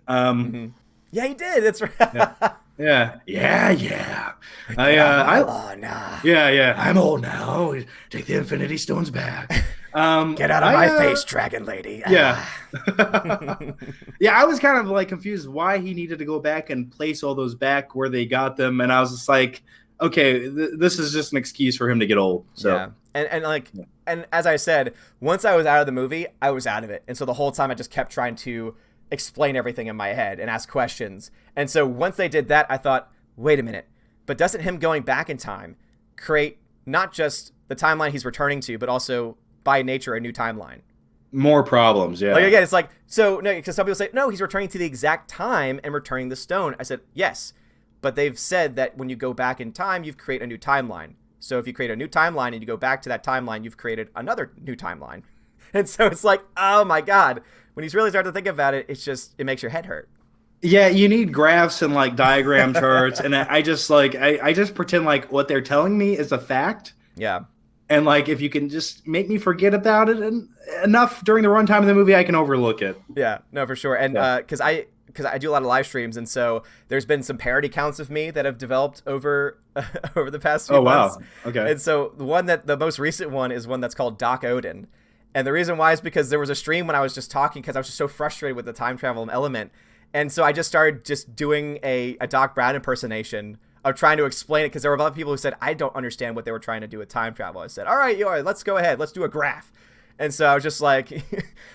Yeah, he did. That's right. Yeah, yeah, yeah. Get off my I lawn. Yeah, yeah. I'm old now. Take the Infinity Stones back. Get out of I my face, dragon lady. Yeah. Yeah, I was kind of like confused why he needed to go back and place all those back where they got them, and I was just like, okay, this is just an excuse for him to get old. So Yeah. And like and as I said, once I was out of the movie, I was out of it. And so the whole time I just kept trying to explain everything in my head and ask questions. And so once they did that, I thought, wait a minute. But doesn't him going back in time create not just the timeline he's returning to, but also by nature a new timeline? more problems, Like yeah. again, it's like so no, because some people say no, he's returning to the exact time and returning the stone. I said yes, but they've said that when you go back in time, you've created a new timeline. So if you create a new timeline and you go back to that timeline, you've created another new timeline. And so it's like, oh my god, when you really start to think about it, it's just it makes your head hurt. Yeah, you need graphs and like diagram charts, and I just like I just pretend like what they're telling me is a fact. Yeah. And like if you can just make me forget about it and enough during the runtime of the movie, I can overlook it. Yeah, no, for sure. And Yeah. because I do a lot of live streams, and so there's been some parody counts of me that have developed over over the past few Oh months. wow. Okay. And so the most recent one is one that's called Doc Odin. And the reason why is because there was a stream when I was just talking because I was just so frustrated with the time travel element. And so I just started just doing a Doc Brown impersonation of trying to explain it because there were a lot of people who said, I don't understand what they were trying to do with time travel. I said, all right, let's go ahead. Let's do a graph. And so I was just like,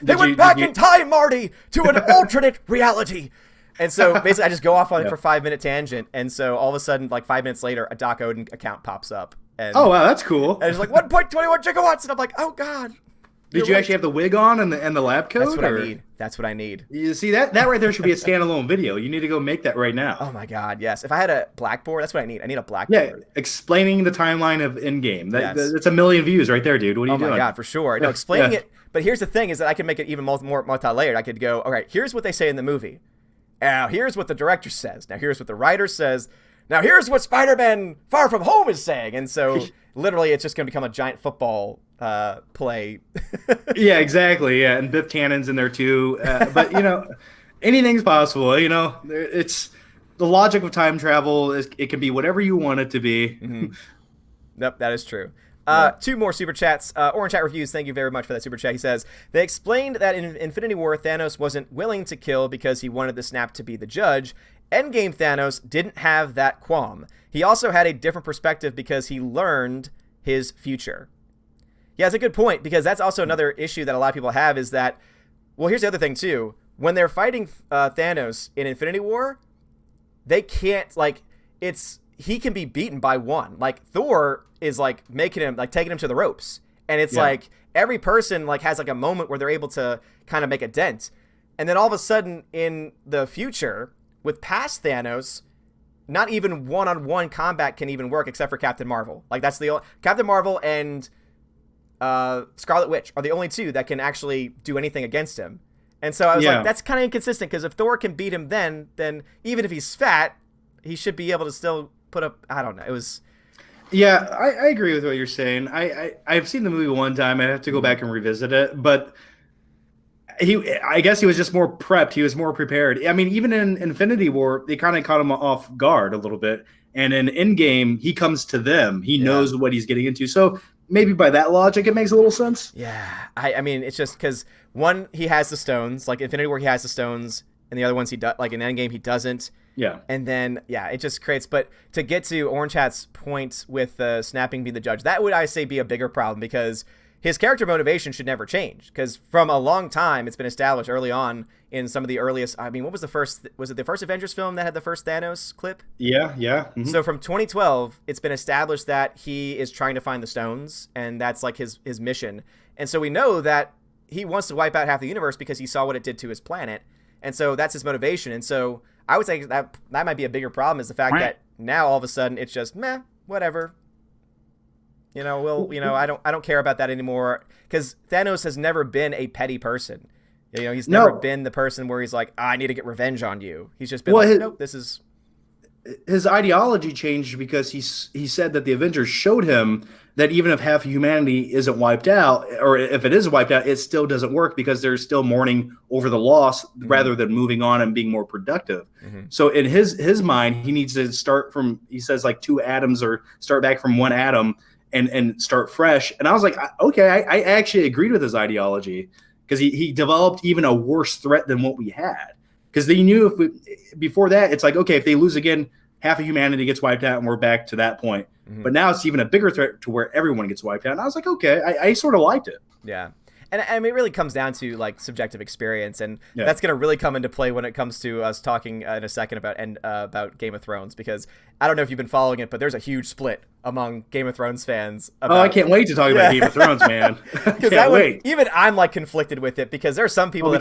they went back in time, Marty, to an alternate reality. And so basically I just go off on it for 5 minute tangent. And so all of a sudden, like 5 minutes later, a Doc Odin account pops up. And, Oh wow, that's cool. and it's like 1.21 gigawatts. And I'm like, oh God. Did you actually have the wig on and the lab coat? That's what or? I need. That's what I need. You see that right there should be a standalone video. You need to go make that right now. Oh my God, yes. If I had a blackboard, that's what I need. I need a Yeah, blackboard. explaining the timeline of Endgame. Yes. That's 1 million views right there, dude. What are you Oh my doing? God, for sure. No, explaining Yeah. it. But here's the thing: is that I can make it even more multi-layered. I could go, all right, here's what they say in the movie. Now here's what the director says. Now here's what the writer says. Now here's what Spider-Man Far From Home is saying. And so literally, it's just going to become a giant football play. Yeah, exactly. Yeah, and Biff Tannen's in there too. But anything's possible. It's the logic of time travel is it can be whatever you want it to be. Nope, that is true. Yeah. Two more super chats. Orange Chat Reviews, thank you very much for that super chat. He says, they explained that in Infinity War, Thanos wasn't willing to kill because he wanted the snap to be the judge. Endgame Thanos didn't have that qualm. He also had a different perspective because he learned his future. Yeah, that's a good point, because that's also another issue that a lot of people have is that, well, here's the other thing too. When they're fighting Thanos in Infinity War, they can't, like, he can be beaten by one. Like, Thor is, like, making him, like, taking him to the ropes. And it's like, every person, like, has, like, a moment where they're able to kind of make a dent. And then all of a sudden, in the future, with past Thanos, not even one-on-one combat can even work except for Captain Marvel. Like, that's the only... Captain Marvel and Scarlet Witch are the only two that can actually do anything against him. And so I was like, that's kind of inconsistent, because if Thor can beat him then even if he's fat, he should be able to still put up... I don't know. It was... Yeah, I agree with what you're saying. I've seen the movie one time. I have to go back and revisit it, but I guess he was just more prepped. He was more prepared. I mean, even in Infinity War, they kind of caught him off guard a little bit. And in Endgame, he comes to them. He knows what he's getting into. So maybe by that logic, it makes a little sense. Yeah. I mean, it's just because one, he has the stones. Like Infinity War, he has the stones. And the other ones, he does. Like in Endgame, he doesn't. Yeah. And then, it just creates... But to get to Orange Hat's point with snapping being the judge, that would, I say, be a bigger problem, because his character motivation should never change. Because from a long time, it's been established early on in some of the earliest... I mean, what was the first... Was it the first Avengers film that had the first Thanos clip? Yeah. Mm-hmm. So from 2012, it's been established that he is trying to find the stones, and that's like his mission. And so we know that he wants to wipe out half the universe because he saw what it did to his planet. And so that's his motivation. And so I would say that might be a bigger problem, is the fact that now all of a sudden it's just meh, whatever. I don't care about that anymore, because Thanos has never been a petty person. He's never been the person where he's like, I need to get revenge on you. He's just been nope, this is... his ideology changed because he said that the Avengers showed him that even if half of humanity isn't wiped out, or if it is wiped out, it still doesn't work because they're still mourning over the loss rather than moving on and being more productive. So in his mind, he needs to start from, he says, like 2 atoms, or start back from 1 atom and start fresh. And I was like, okay, I actually agreed with his ideology, because he developed even a worse threat than what we had. Because they knew before that, it's like, okay, if they lose again, half of humanity gets wiped out and we're back to that point. But now it's even a bigger threat to where everyone gets wiped out. And I was like, okay, I sort of liked it. Yeah. And I mean, it really comes down to like subjective experience, and that's going to really come into play when it comes to us talking in a second about Game of Thrones, because I don't know if you've been following it, but there's a huge split among Game of Thrones fans. I can't wait to talk about Game of Thrones, man. Can't wait. Even I'm like conflicted with it, because there are some people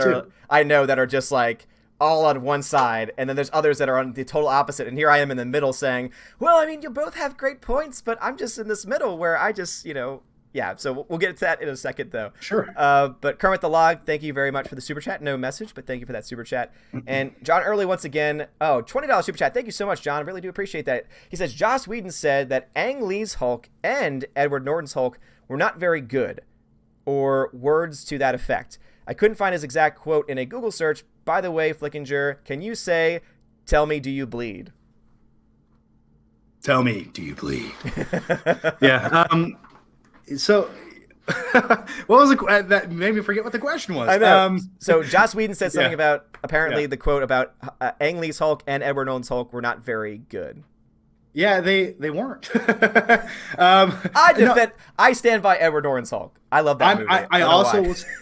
I know that are just like all on one side, and then there's others that are on the total opposite, and here I am in the middle saying, well, I mean, you both have great points, but I'm just in this middle where I just, yeah, so we'll get to that in a second, though. Sure. But Kermit the Log, thank you very much for the super chat. No message, but thank you for that super chat. And John Early, once again, $20 super chat. Thank you so much, John. Really do appreciate that. He says, Joss Whedon said that Ang Lee's Hulk and Edward Norton's Hulk were not very good, or words to that effect. I couldn't find his exact quote in a Google search. By the way, Flickinger, can you say, tell me, do you bleed? Tell me, do you bleed? Yeah. So, what was that made me forget what the question was? I know. So Joss Whedon said something about, apparently the quote about Ang Lee's Hulk and Edward Norton's Hulk were not very good. Yeah, they weren't. I stand by Edward Norton's Hulk. I love that movie.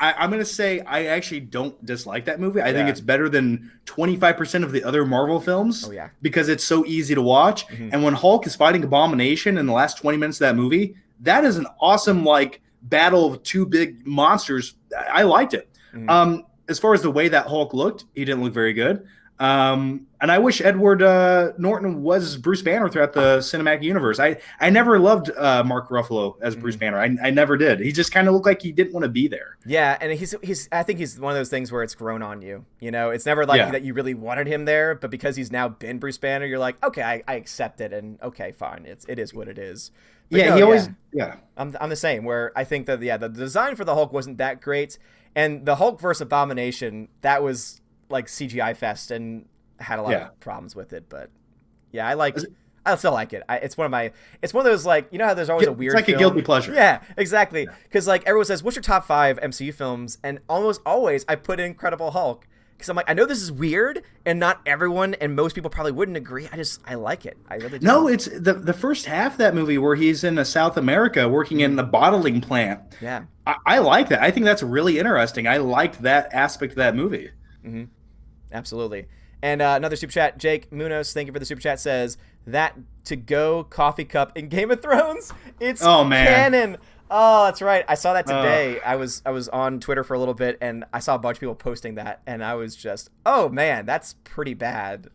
I'm gonna say I actually don't dislike that movie. I think it's better than 25% of the other Marvel films. Oh yeah, because it's so easy to watch. And when Hulk is fighting Abomination in the last 20 minutes of that movie, that is an awesome like battle of 2 big monsters. I liked it. As far as the way that Hulk looked, he didn't look very good. And I wish Edward Norton was Bruce Banner throughout the cinematic universe. I never loved Mark Ruffalo as Bruce Banner. I never did. He just kind of looked like he didn't want to be there. Yeah, and I think he's one of those things where it's grown on you. It's never like that you really wanted him there, but because he's now been Bruce Banner, you're like, okay, I accept it, and okay, fine, it is what it is. But I'm the same. Where I think that the design for the Hulk wasn't that great, and the Hulk versus Abomination, that was like CGI fest and had a lot of problems with it, but I still like it. It's one of those, like, how there's always a weird it's like film. A guilty pleasure. Yeah, exactly. Because like everyone says, what's your top 5 MCU films? And almost always I put in Incredible Hulk, because I'm like, I know this is weird and not everyone and most people probably wouldn't agree. I like it. I really do. No, it's the first half of that movie where he's in South America working in a bottling plant. Yeah. I like that. I think that's really interesting. I liked that aspect of that movie. Absolutely. And another super chat, Jake Munoz, thank you for the super chat, says that to-go coffee cup in Game of Thrones, it's canon. Oh, that's right. I saw that today. I was on Twitter for a little bit, and I saw a bunch of people posting that, and I was just, oh man, that's pretty bad.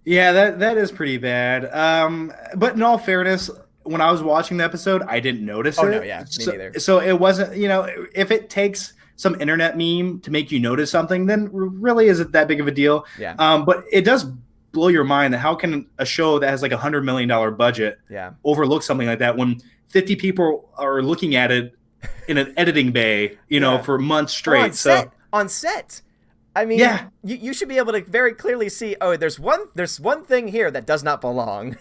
Yeah, that is pretty bad. But in all fairness, when I was watching the episode, I didn't notice it. Oh no, yeah, me neither. So it wasn't, if it takes some internet meme to make you notice something, then really isn't that big of a deal. Yeah. But it does blow your mind that how can a show that has like $100 million budget overlook something like that when 50 people are looking at it in an editing bay, for months straight. On set. I mean, you should be able to very clearly see, there's one thing here that does not belong.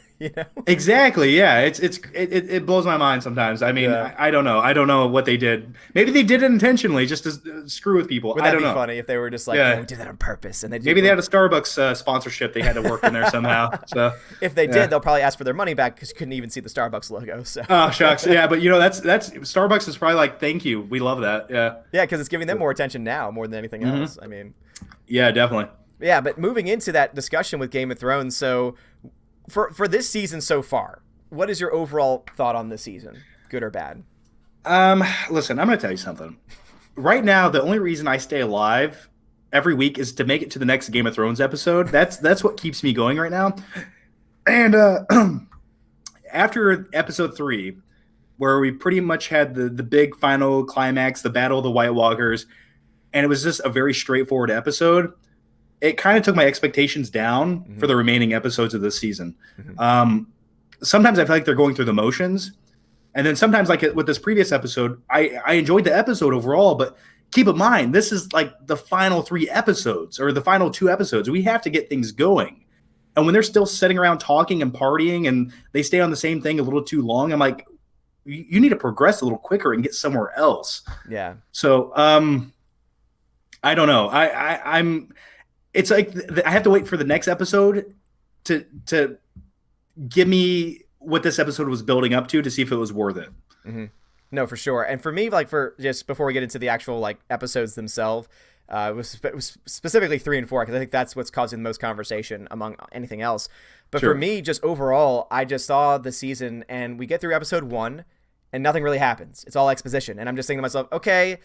Exactly. Yeah. It blows my mind sometimes. I mean, I don't know. I don't know what they did. Maybe they did it intentionally just to screw with people. I don't know. Funny if they were just like, we did that on purpose, and maybe they had a Starbucks sponsorship they had to work in there somehow. So if they did, they'll probably ask for their money back because you couldn't even see the Starbucks logo. So oh shucks, yeah, but that's Starbucks is probably like, thank you, we love that. Yeah, because it's giving them more attention now more than anything else. I mean, yeah, definitely. Yeah, but moving into that discussion with Game of Thrones, so. For this season so far, what is your overall thought on this season? Good or bad? Listen, I'm going to tell you something. Right now, the only reason I stay alive every week is to make it to the next Game of Thrones episode. That's what keeps me going right now. And after episode 3, where we pretty much had the big final climax, the Battle of the White Walkers, and it was just a very straightforward episode, it kind of took my expectations down Mm-hmm. for the remaining episodes of this season. Mm-hmm. Sometimes I feel like they're going through the motions, and then sometimes, like with this previous episode, I enjoyed the episode overall, but keep in mind this is like the final 3 episodes or the final 2 episodes. We have to get things going, and when they're still sitting around talking and partying, and they stay on the same thing a little too long, I'm like, you need to progress a little quicker and get somewhere else. Yeah. So, I don't know. I'm. It's like I have to wait for the next episode to give me what this episode was building up to see if it was worth it. Mm-hmm. No, for sure. And for me, like for just before we get into the actual like episodes themselves, it was specifically 3 and 4 because I think that's what's causing the most conversation among anything else. But Sure. for me, just overall, I just saw the season and we get through episode 1 and nothing really happens. It's all exposition, and I'm just thinking to myself, okay.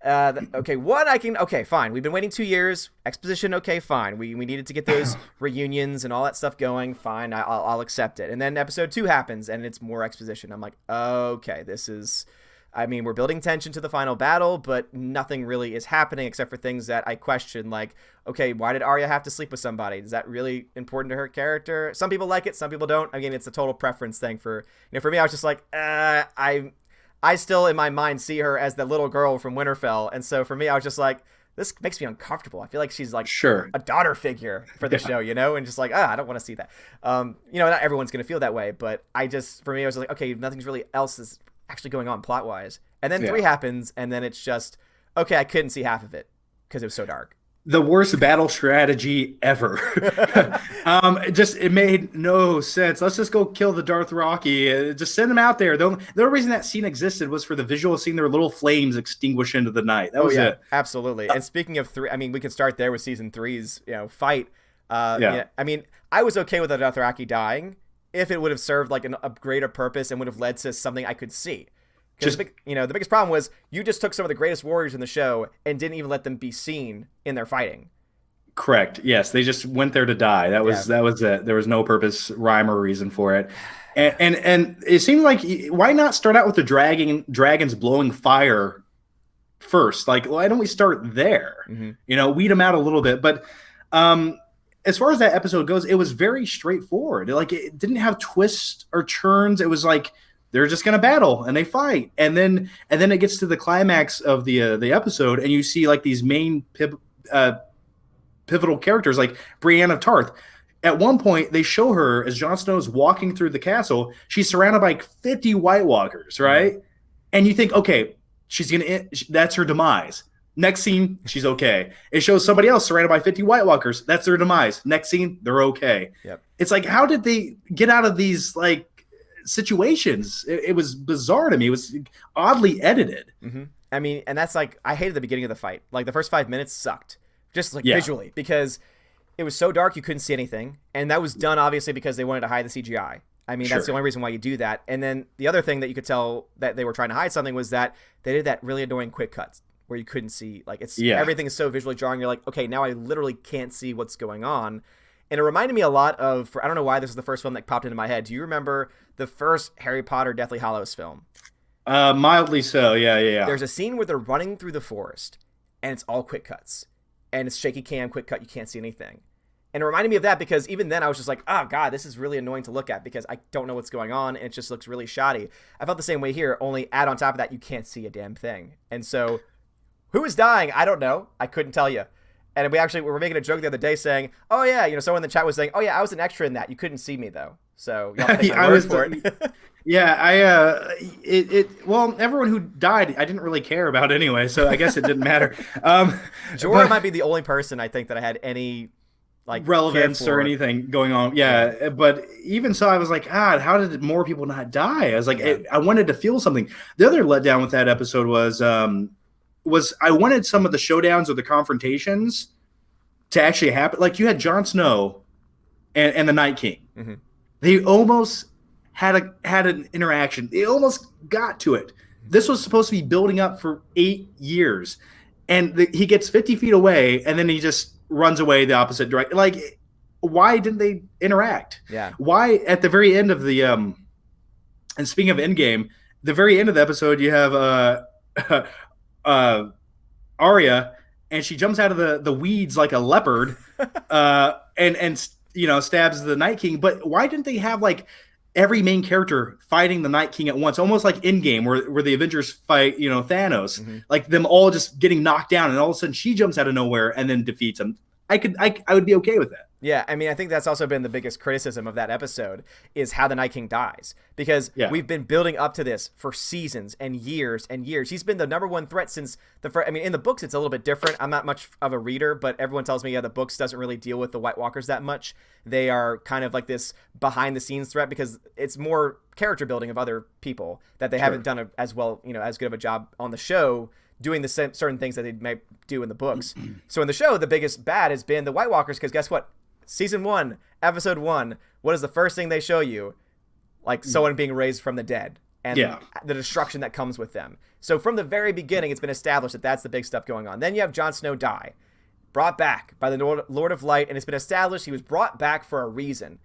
Okay, fine. We've been waiting 2 years. Exposition, okay, fine. We needed to get those reunions and all that stuff going. Fine, I'll accept it. And then episode 2 happens, and it's more exposition. I'm like, okay, this is. I mean, we're building tension to the final battle, but nothing really is happening except for things that I question, like, okay, why did Arya have to sleep with somebody? Is that really important to her character? Some people like it, some people don't. Again, it's a total preference thing. For me, I was just like, I still, in my mind, see her as the little girl from Winterfell. And so for me, I was just like, this makes me uncomfortable. I feel like she's like Sure. a daughter figure for the show, and just like, I don't want to see that. Not everyone's going to feel that way, but for me, I was like, okay, nothing's really else is actually going on plot wise. And then 3 happens, and then it's just, okay, I couldn't see half of it because it was so dark. The worst battle strategy ever. It made no sense. Let's just go kill the Dothraki. Just send them out there. The only reason that scene existed was for the visual of seeing their little flames extinguish into the night. That was it. Absolutely. And speaking of 3, I mean, we can start there with season 3's fight. Yeah. I mean, I was okay with the Dothraki dying if it would have served like a greater purpose and would have led to something I could see. Because the biggest problem was you just took some of the greatest warriors in the show and didn't even let them be seen in their fighting. Correct. Yes, they just went there to die. That was it. There was no purpose, rhyme, or reason for it. And it seemed like, why not start out with the dragons blowing fire first? Like, why don't we start there? Mm-hmm. Weed them out a little bit. But as far as that episode goes, it was very straightforward. Like, it didn't have twists or turns. It was like, they're just going to battle and they fight. And then it gets to the climax of the episode, and you see like these main pivotal characters like Brienne of Tarth. At one point, they show her as Jon Snow is walking through the castle. She's surrounded by 50 White Walkers, right? And you think, okay, that's her demise. Next scene, she's okay. It shows somebody else surrounded by 50 White Walkers. That's their demise. Next scene, they're okay. Yep. It's like, how did they get out of these like situations? It was bizarre to me. It was oddly edited. Mm-hmm. I mean, and that's like, I hated the beginning of the fight. Like the first 5 minutes sucked, just like visually, because it was so dark you couldn't see anything, and that was done obviously because they wanted to hide the CGI. I mean, that's the only reason why you do that. And then the other thing that you could tell that they were trying to hide something was that they did that really annoying quick cuts where you couldn't see, like, everything is so visually jarring. You're like, okay, now I literally can't see what's going on. And it reminded me a lot of, I don't know why this is the first film that popped into my head. Do you remember the first Harry Potter Deathly Hallows film? Mildly so, yeah. There's a scene where they're running through the forest, and it's all quick cuts. And it's shaky cam, quick cut, you can't see anything. And it reminded me of that because even then I was just like, oh, God, this is really annoying to look at because I don't know what's going on, and it just looks really shoddy. I felt the same way here, only add on top of that, you can't see a damn thing. And so, who is dying? I don't know. I couldn't tell you. And we were making a joke the other day saying, oh, yeah, someone in the chat was saying, oh, yeah, I was an extra in that. You couldn't see me, though. So, y'all take my word for it. Yeah, well, everyone who died, I didn't really care about anyway, so I guess it didn't matter. Jorah might be the only person I think that I had any like relevance or anything going on. Yeah, but even so, I was like, God, how did more people not die? I was like, I wanted to feel something. The other letdown with that episode was I wanted some of the showdowns or the confrontations to actually happen. Like you had Jon Snow and the Night King. Mm-hmm. They almost had an interaction. They almost got to it. This was supposed to be building up for 8 years, and he gets 50 feet away, and then he just runs away the opposite direction. Like, why didn't they interact? Yeah. Why at the very end of the and speaking of Endgame, the very end of the episode, you have Arya and she jumps out of the weeds like a leopard, and stabs the Night King. But why didn't they have like every main character fighting the Night King at once, almost like Endgame, where the Avengers fight, Thanos, like them all just getting knocked down, and all of a sudden she jumps out of nowhere and then defeats him. I would be okay with that. Yeah, I mean, I think that's also been the biggest criticism of that episode is how the Night King dies. Because we've been building up to this for seasons and years and years. He's been the number one threat since the first. I mean, in the books, it's a little bit different. I'm not much of a reader, but everyone tells me, the books doesn't really deal with the White Walkers that much. They are kind of like this behind-the-scenes threat because it's more character building of other people that they haven't done as well, as good of a job on the show doing the same certain things that they might do in the books. So in the show, the biggest bad has been the White Walkers because guess what? Season 1, episode 1, what is the first thing they show you? Like someone being raised from the dead and the destruction that comes with them. So from the very beginning, it's been established that that's the big stuff going on. Then you have Jon Snow die, brought back by the Lord of Light, and it's been established he was brought back for a reason.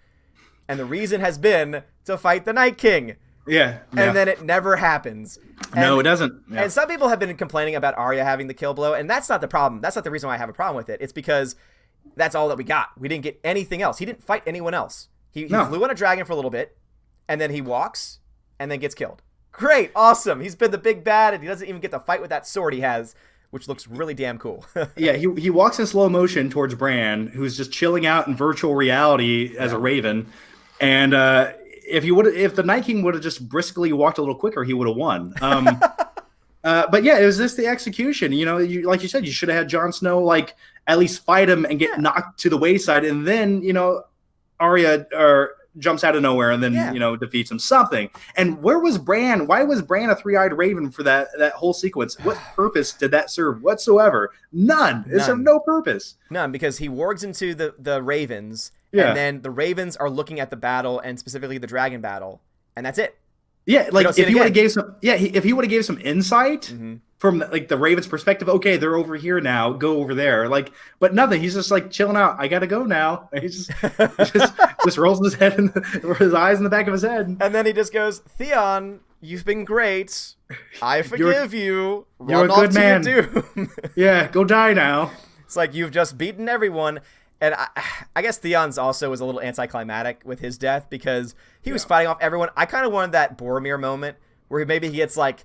And the reason has been to fight the Night King. Yeah. And then it never happens. No, it doesn't. Yeah. And some people have been complaining about Arya having the kill blow, and that's not the problem. That's not the reason why I have a problem with it. It's because that's all that we got. We didn't get anything else. He didn't fight anyone else. He flew on a dragon for a little bit, and then he walks, and then gets killed. Great, awesome. He's been the big bad, and he doesn't even get to fight with that sword he has, which looks really damn cool. Yeah, he walks in slow motion towards Bran, who's just chilling out in virtual reality as a raven, and if the Night King would have just briskly walked a little quicker, he would have won. But yeah, it was just the execution. Like you said, you should have had Jon Snow like at least fight him and get knocked to the wayside, and then Arya jumps out of nowhere and then defeats him. Something. And where was Bran? Why was Bran a three-eyed raven for that whole sequence? What purpose did that serve whatsoever? None. It served no purpose. None, because he wargs into the ravens, and then the ravens are looking at the battle and specifically the dragon battle, and that's it. Yeah, like if he would have gave some insight from like the Ravens' perspective, okay, they're over here now, go over there. Like, but nothing. He's just like chilling out. I gotta go now. And he just rolls his head his eyes in the back of his head, and then he just goes, "Theon, you've been great. I forgive you. You're a good man. Doom." Yeah, go die now. It's like you've just beaten everyone. And I guess Theon's also was a little anticlimactic with his death because he was fighting off everyone. I kind of wanted that Boromir moment where maybe he gets like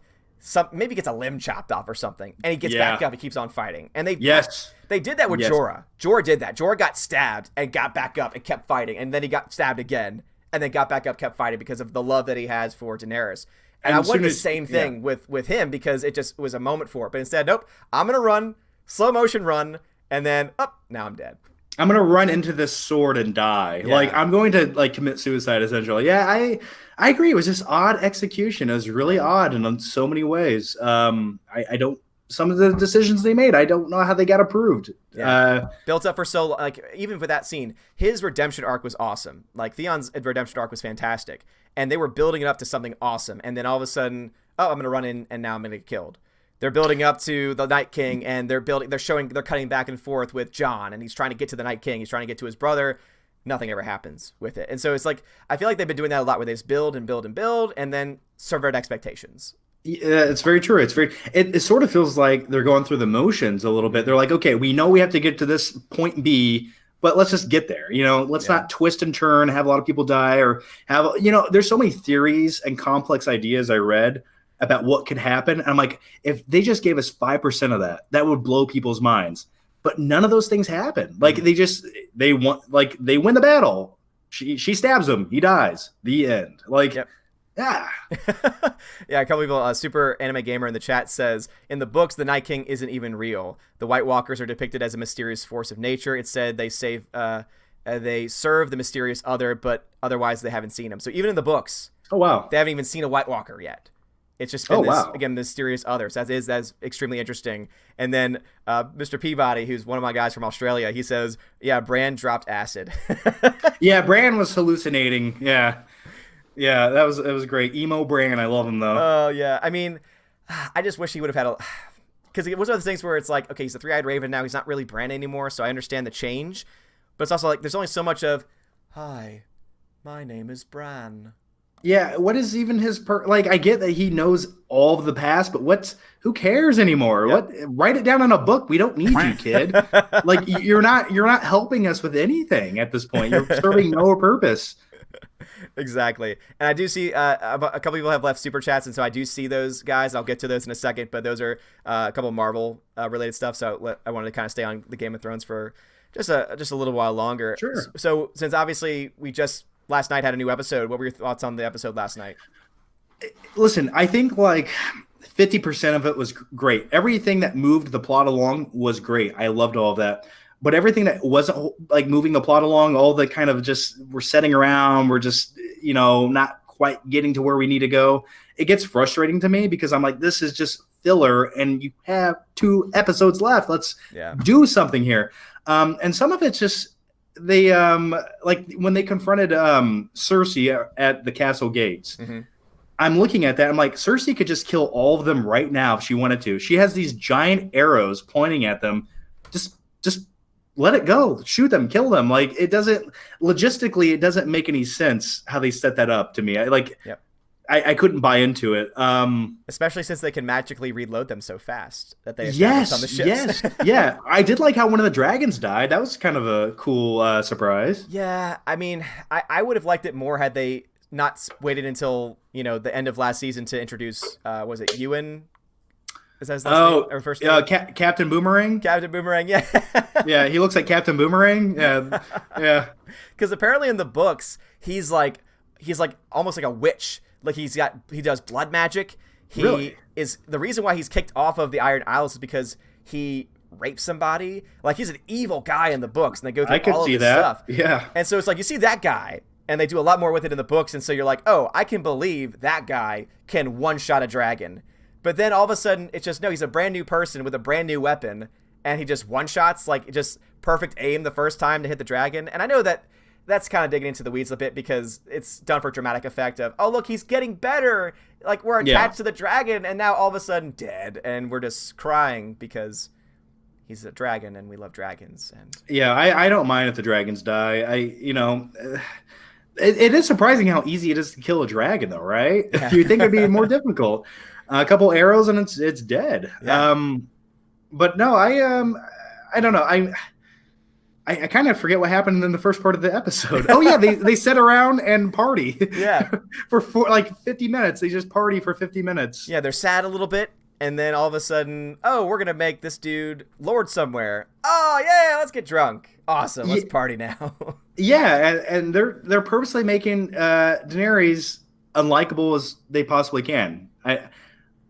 maybe gets a limb chopped off or something, and he gets back up and keeps on fighting. And they did that with Jorah. Jorah did that. Jorah got stabbed and got back up and kept fighting, and then he got stabbed again and then got back up, kept fighting because of the love that he has for Daenerys. And I wanted the same thing with him because it just was a moment for it. But instead, nope, I'm gonna run, slow motion run, and then now I'm dead. I'm going to run into this sword and die. Yeah. Like, I'm going to, like, commit suicide, essentially. Yeah, I agree. It was just odd execution. It was really odd in so many ways. I don't – some of the decisions they made, I don't know how they got approved. Yeah. Built up for so – like, even for that scene, his redemption arc was awesome. Like, Theon's redemption arc was fantastic. And they were building it up to something awesome. And then all of a sudden, I'm going to run in, and now I'm going to get killed. They're building up to the Night King, and they're cutting back and forth with Jon, and he's trying to get to the Night King. He's trying to get to his brother. Nothing ever happens with it. And so it's like, I feel like they've been doing that a lot where they just build and build and build and then subvert expectations. Yeah, it's very true. It sort of feels like they're going through the motions a little bit. They're like, okay, we know we have to get to this point B, but let's just get there. Let's not twist and turn, have a lot of people die, or have, there's so many theories and complex ideas I read about what could happen. And I'm like, if they just gave us 5% of that would blow people's minds. But none of those things happen. Like they win the battle. She stabs him. He dies. The end. Like, yeah. Yeah, a couple people, Super Anime Gamer in the chat says, in the books, the Night King isn't even real. The White Walkers are depicted as a mysterious force of nature. It said they serve the mysterious other, but otherwise they haven't seen him. So even in the books, they haven't even seen a White Walker yet. It's just been again, mysterious others. That's extremely interesting. And then Mr. Peabody, who's one of my guys from Australia, he says, yeah, Bran dropped acid. Yeah, Bran was hallucinating. Yeah, it was great. Emo Bran, I love him, though. Oh, yeah. I mean, I just wish he would have had because it was one of those things where it's like, okay, he's a three-eyed raven now. He's not really Bran anymore, so I understand the change. But it's also like there's only so much of, hi, my name is Bran. Yeah, what is even his like? I get that he knows all of the past, but who cares anymore? Yep. What? Write it down in a book. We don't need you, kid. Like you're not helping us with anything at this point. You're serving no purpose. Exactly. And I do see a couple people have left super chats, and so I do see those guys. I'll get to those in a second, but those are a couple of Marvel related stuff. So I wanted to kind of stay on the Game of Thrones for just a little while longer. Sure. So since obviously we just last night had a new episode, what were your thoughts on the episode last night? Listen, I think like 50% of it was great. Everything that moved the plot along was great. I loved all of that. But everything that wasn't like moving the plot along, all the kind of just we're setting around, we're just, not quite getting to where we need to go. It gets frustrating to me because I'm like, this is just filler and you have 2 episodes left. Let's do something here. And some of it's just they like when they confronted Cersei at the castle gates. Mm-hmm. I'm looking at that. I'm like, Cersei could just kill all of them right now if she wanted to. She has these giant arrows pointing at them. Just let it go. Shoot them, kill them. Like it doesn't make any sense how they set that up to me. I couldn't buy into it. Especially since they can magically reload them so fast that they establish on the ships. Yes. Yeah. I did like how one of the dragons died. That was kind of a cool surprise. Yeah. I mean, I would have liked it more had they not waited until, the end of last season to introduce, was it Ewan? Is that his last name? Or first name? Captain Boomerang? Captain Boomerang, yeah. Yeah, he looks like Captain Boomerang. Yeah. Because apparently in the books, he's like almost like a witch. Like he does blood magic. Really? Is the reason why he's kicked off of the Iron Isles is because he raped somebody. Like he's an evil guy in the books, and they go through all of this stuff. Yeah. And so it's like you see that guy, and they do a lot more with it in the books, and so you're like, oh, I can believe that guy can one-shot a dragon. But then all of a sudden, it's just, no, he's a brand new person with a brand new weapon, and he just one-shots, like, just perfect aim the first time to hit the dragon. And I know that that's kind of digging into the weeds a bit because it's done for dramatic effect of, oh, look, he's getting better. Like, we're attached to the dragon, and now all of a sudden dead, and we're just crying because he's a dragon, and we love dragons. And yeah, I don't mind if the dragons die. It is surprising how easy it is to kill a dragon, though, right? Yeah. You'd think it'd be more difficult. A couple arrows and it's dead. Yeah. But no, I don't know. I kind of forget what happened in the first part of the episode. Oh yeah, they sit around and party. Yeah. for 50 minutes. They just party for 50 minutes. Yeah, they're sad a little bit, and then all of a sudden, oh, we're gonna make this dude lord somewhere. Oh yeah, let's get drunk. Awesome, let's party now. Yeah, and they're purposely making Daenerys unlikable as they possibly can.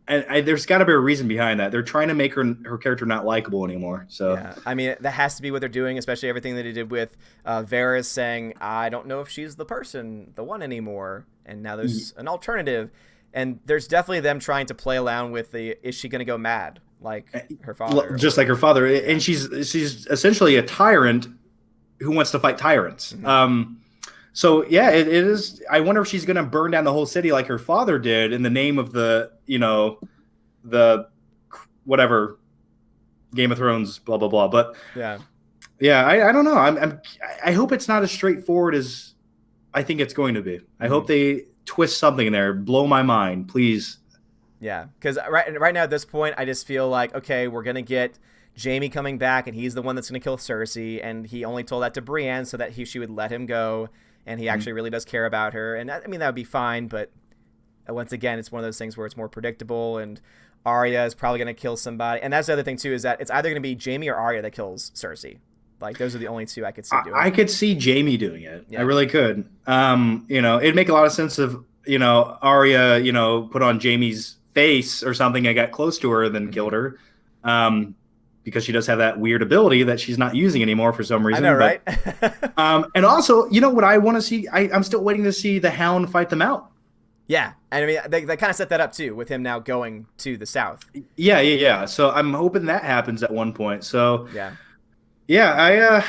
There's got to be a reason behind that. They're trying to make her character not likable anymore. So yeah, I mean that has to be what they're doing, especially everything that he did with Varys saying, "I don't know if she's the one anymore," and now there's an alternative, and there's definitely them trying to play around with is she going to go mad like her father, just like her father, and she's essentially a tyrant who wants to fight tyrants. Mm-hmm. So yeah, it is. I wonder if she's going to burn down the whole city like her father did in the name of the whatever Game of Thrones, blah blah blah. But yeah, I don't know. I hope it's not as straightforward as I think it's going to be. I hope they twist something in there, blow my mind, please. Yeah, because right now at this point, I just feel like okay, we're gonna get Jaime coming back, and he's the one that's gonna kill Cersei, and he only told that to Brienne so that she would let him go. And he actually really does care about her. And I mean, that would be fine. But once again, it's one of those things where it's more predictable. And Arya is probably going to kill somebody. And that's the other thing, too, is that it's either going to be Jaime or Arya that kills Cersei. Like, those are the only two I could see doing it. I could see Jaime doing it. Yeah. I really could. It'd make a lot of sense if, Arya, put on Jaime's face or something and got close to her and then killed her. Because she does have that weird ability that she's not using anymore for some reason. I know, right? And also, what I want to see? I'm still waiting to see the Hound fight them out. Yeah, and I mean, they kind of set that up, too, with him now going to the south. Yeah. So I'm hoping that happens at one point. So yeah,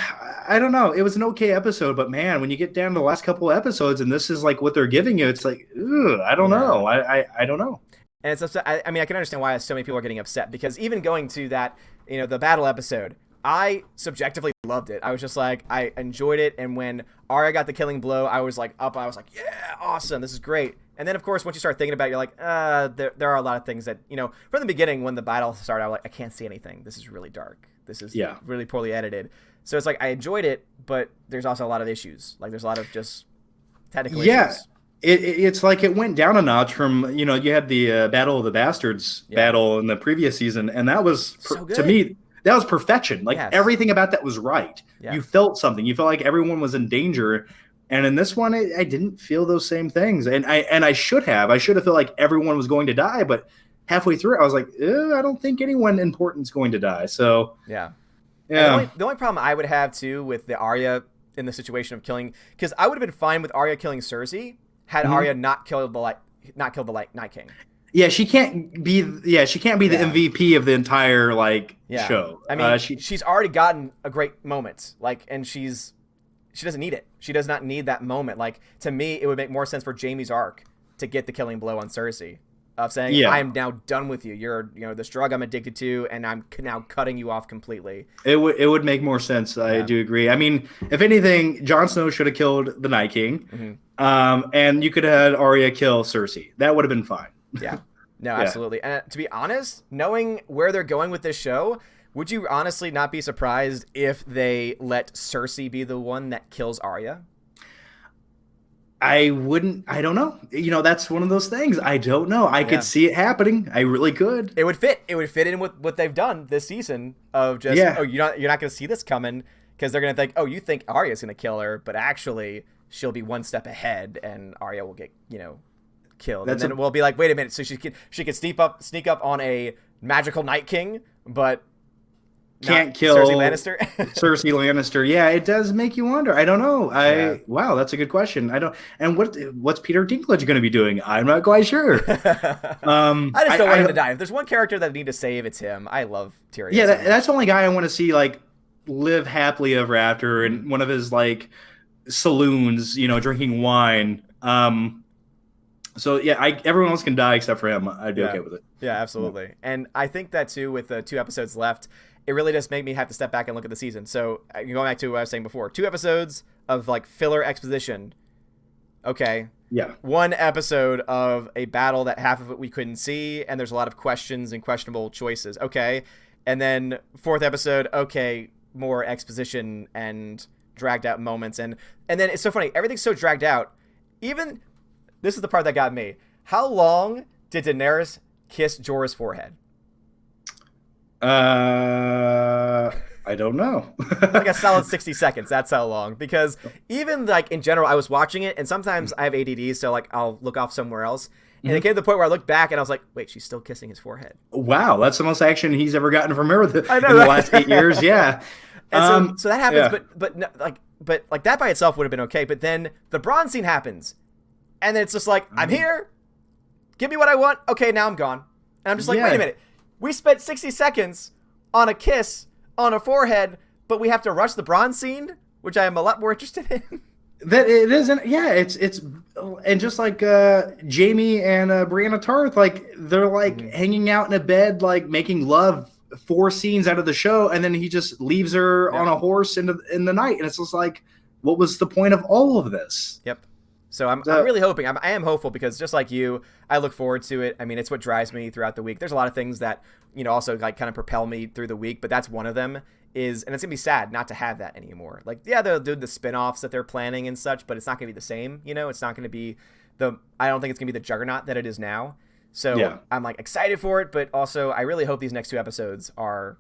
I don't know. It was an okay episode, but man, when you get down to the last couple of episodes and this is like what they're giving you, it's like, I don't know. I don't know. And it's upset. I mean, I can understand why so many people are getting upset because even going to that, the battle episode, I subjectively loved it. I was just like, I enjoyed it. And when Arya got the killing blow, I was like, I was like, yeah, awesome. This is great. And then, of course, once you start thinking about it, you're like, there are a lot of things that, from the beginning, when the battle started, I was like, I can't see anything. This is really dark. This is really poorly edited. So it's like, I enjoyed it, but there's also a lot of issues. Like, there's a lot of just technical issues. It's like it went down a notch from, you had the Battle of the Bastards battle in the previous season, and that was, to me, that was perfection. Like, everything about that was right. Yeah. You felt something. You felt like everyone was in danger. And in this one, I didn't feel those same things. And I should have. I should have felt like everyone was going to die. But halfway through, I was like, I don't think anyone important is going to die. So, yeah. The only problem I would have, too, with the Arya in the situation of killing, because I would have been fine with Arya killing Cersei had Arya not killed the Night King. Yeah, she can't be the MVP of the entire show. I mean, she's already gotten a great moment, and she doesn't need it. She does not need that moment. Like, to me, it would make more sense for Jaime's arc to get the killing blow on Cersei, of saying, I am now done with you. You're, this drug I'm addicted to, and I'm now cutting you off completely. It would make more sense. I do agree. I mean, if anything, Jon Snow should have killed the Night King, and you could have had Arya kill Cersei. That would have been fine. Yeah. No, absolutely. And to be honest, knowing where they're going with this show, would you honestly not be surprised if they let Cersei be the one that kills Arya? I wouldn't. I don't know. That's one of those things. I don't know. I could see it happening. I really could. It would fit. It would fit in with what they've done this season of just, you're not going to see this coming, because they're going to think, you think Arya's going to kill her, but actually she'll be one step ahead and Arya will get, killed. And then we'll be like, wait a minute. So she could sneak up on a magical Night King, but can't kill Cersei Lannister. Cersei Lannister. Yeah, it does make you wonder. I don't know. Wow, that's a good question. I don't. And what's Peter Dinklage going to be doing? I'm not quite sure. I just don't want him to die. If there's one character that I need to save, it's him. I love Tyrion. Yeah, that's the only guy I want to see live happily ever after in one of his saloons, drinking wine. So everyone else can die except for him. I'd be okay with it. Yeah, absolutely. And I think that too, with the 2 episodes left, it really does make me have to step back and look at the season. So going back to what I was saying before, 2 episodes of filler exposition. Okay. Yeah. 1 episode of a battle that half of it we couldn't see, and there's a lot of questions and questionable choices. Okay. And then 4th episode, okay, more exposition and dragged out moments. And then it's so funny. Everything's so dragged out. Even, this is the part that got me. How long did Daenerys kiss Jorah's forehead? I don't know. Like a solid 60 seconds. That's how long. Because even in general, I was watching it, and sometimes I have ADD, so I'll look off somewhere else. And it came to the point where I looked back and I was like, wait, she's still kissing his forehead. Wow, that's the most action he's ever gotten from her in the last 8 years. Yeah. And so that happens, but that by itself would have been okay. But then the Bronze scene happens, and then it's just like, I'm here. Give me what I want. Okay, now I'm gone. And I'm just like, wait a minute. We spent 60 seconds on a kiss on a forehead, but we have to rush the Bronze scene, which I am a lot more interested in. That it isn't. Yeah, it's and just like Jamie and Brianna Tarth, they're hanging out in a bed, making love 4 scenes out of the show, and then he just leaves her on a horse in the night, and it's just what was the point of all of this? Yep. So I'm really hoping. I am hopeful, because just like you, I look forward to it. I mean, it's what drives me throughout the week. There's a lot of things that also kind of propel me through the week, but that's one of them. And it's gonna be sad not to have that anymore. They'll do the spin-offs that they're planning and such, but it's not gonna be the same. It's not gonna be I don't think it's gonna be the juggernaut that it is now. So I'm excited for it, but also I really hope these next 2 episodes are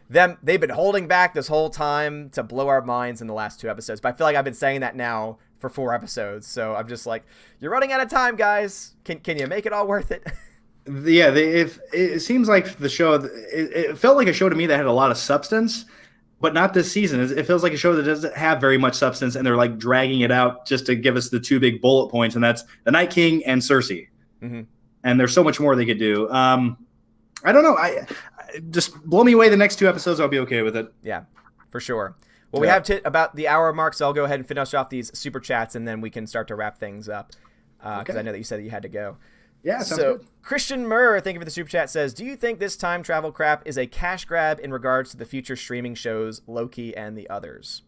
them. They've been holding back this whole time to blow our minds in the last 2 episodes, but I feel like I've been saying that now for 4 episodes. So I'm just you're running out of time, guys. Can you make it all worth it? Yeah, it seems like the show, it felt like a show to me that had a lot of substance, but not this season. It feels like a show that doesn't have very much substance, and they're dragging it out just to give us the 2 big bullet points, and that's the Night King and Cersei. Mm-hmm. And there's so much more they could do. I don't know. I just blow me away the next 2 episodes. I'll be okay with it. Yeah, for sure. Well, we have about the hour mark, so I'll go ahead and finish off these super chats, and then we can start to wrap things up, because I know that you said that you had to go. Yeah, sounds So good. Christian Murr, thank you for the super chat, says, do you think this time travel crap is a cash grab in regards to the future streaming shows Loki and the others?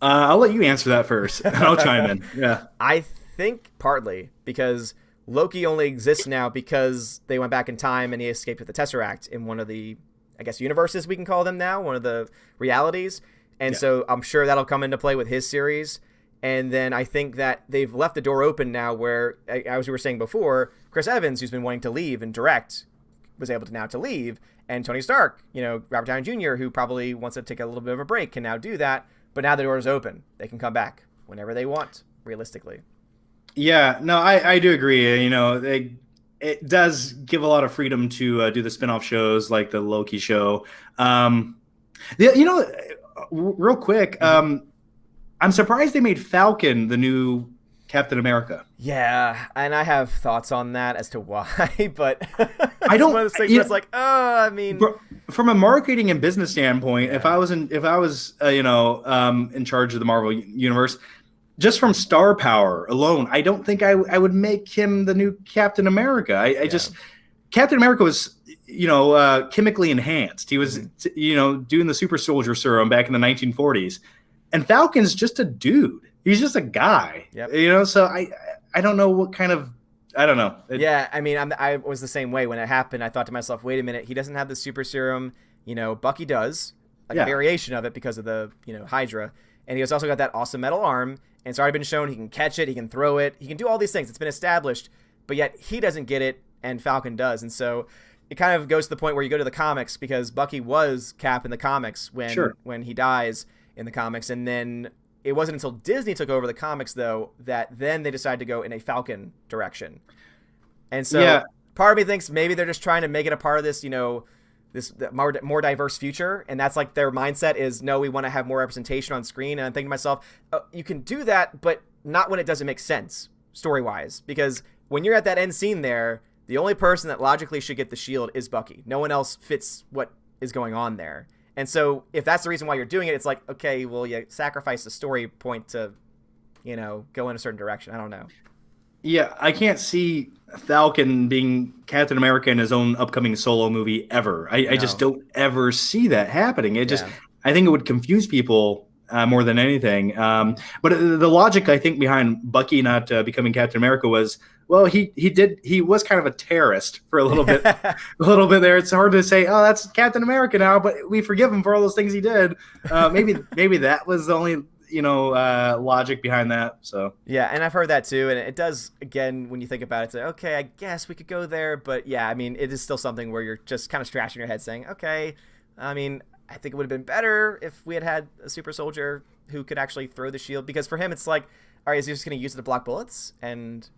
I'll let you answer that first, and I'll chime in. Yeah. I think partly because Loki only exists now because they went back in time and he escaped with the Tesseract in one of the, I guess, universes we can call them now, one of the realities. And so I'm sure that'll come into play with his series. And then I think that they've left the door open now where, as we were saying before, Chris Evans, who's been wanting to leave and direct, was able to now to leave. And Tony Stark, Robert Downey Jr., who probably wants to take a little bit of a break, can now do that. But now the door is open. They can come back whenever they want, realistically. Yeah, no, I do agree. It does give a lot of freedom to do the spinoff shows like the Loki show. Real quick, I'm surprised they made Falcon the new Captain America. Yeah, and I have thoughts on that as to why, but I don't. One of those things where it's like, I mean, from a marketing and business standpoint, if I was in charge of the Marvel universe, just from star power alone, I don't think I would make him the new Captain America. Captain America was, chemically enhanced. He was, doing the super soldier serum back in the 1940s. And Falcon's just a dude. He's just a guy. Yep. So I don't know what kind of, I don't know. I mean, I was the same way when it happened. I thought to myself, wait a minute, he doesn't have the super serum. Bucky does, a variation of it because of the, Hydra. And he's also got that awesome metal arm. And it's already been shown he can catch it, he can throw it, he can do all these things. It's been established. But yet he doesn't get it, and Falcon does. And so it kind of goes to the point where you go to the comics, because Bucky was Cap in the comics when he dies in the comics. And then it wasn't until Disney took over the comics, though, that then they decided to go in a Falcon direction. And so part of me thinks maybe they're just trying to make it a part of this, this more diverse future. And that's like their mindset is, no, we want to have more representation on screen. And I'm thinking to myself, you can do that, but not when it doesn't make sense story-wise. Because when you're at that end scene there, the only person that logically should get the shield is Bucky. No one else fits what is going on there. And so if that's the reason why you're doing it, it's like, okay, well, you sacrifice the story point to, go in a certain direction. I don't know. Yeah, I can't see Falcon being Captain America in his own upcoming solo movie ever. I just don't ever see that happening. I think it would confuse people more than anything. But the logic, I think, behind Bucky not becoming Captain America was, well, he was kind of a terrorist for a little bit, there. It's hard to say, oh, that's Captain America now, but we forgive him for all those things he did. Maybe that was the only logic behind that. So yeah, and I've heard that too, and it does, again, when you think about it, it's like, okay, I guess we could go there, but yeah, I mean, it is still something where you're just kind of scratching your head saying, okay, I mean, I think it would have been better if we had a super soldier who could actually throw the shield, because for him it's like, all right, is he just going to use it to block bullets and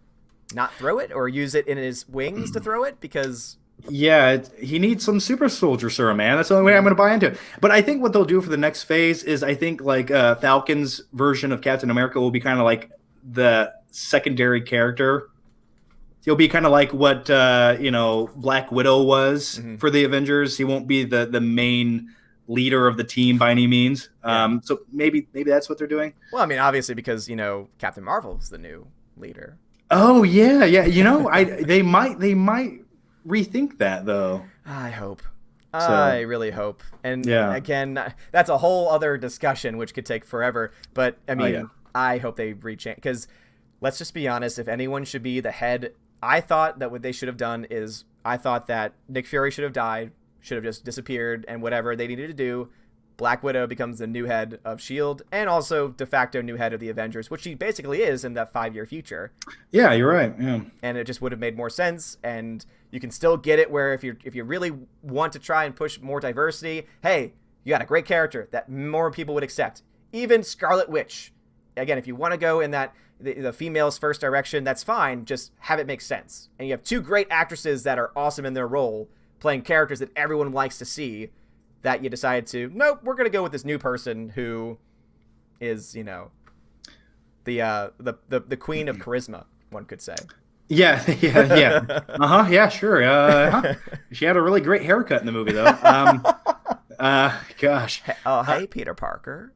not throw it, or use it in his wings to throw it? Because he needs some super soldier serum, man. That's the only way I'm going to buy into it. But I think what they'll do for the next phase is, I think like Falcon's version of Captain America will be kind of like the secondary character. He'll be kind of like what Black Widow was for the Avengers. He won't be the main leader of the team by any means. So maybe that's what they're doing. Well, I mean, obviously, because Captain Marvel's the new leader. Oh yeah. They might rethink that, though. I hope. I really hope. And again, that's a whole other discussion which could take forever. But I mean, I hope they rechange, because let's just be honest, if anyone should be the head, I thought that what they should have done is, I thought that Nick Fury should have died, should have just disappeared, and whatever they needed to do, Black Widow becomes the new head of S.H.I.E.L.D. and also de facto new head of the Avengers, which she basically is in that 5-year future. Yeah, you're right. Yeah. And it just would have made more sense, and you can still get it where if you really want to try and push more diversity, hey, you got a great character that more people would accept. Even Scarlet Witch. Again, if you want to go in that the female's first direction, that's fine. Just have it make sense. And you have two great actresses that are awesome in their role, playing characters that everyone likes to see, that you decided to, nope, we're going to go with this new person who is, the queen of charisma, one could say. Yeah. Yeah, sure. She had a really great haircut in the movie, though. Gosh. Hey, Peter Parker.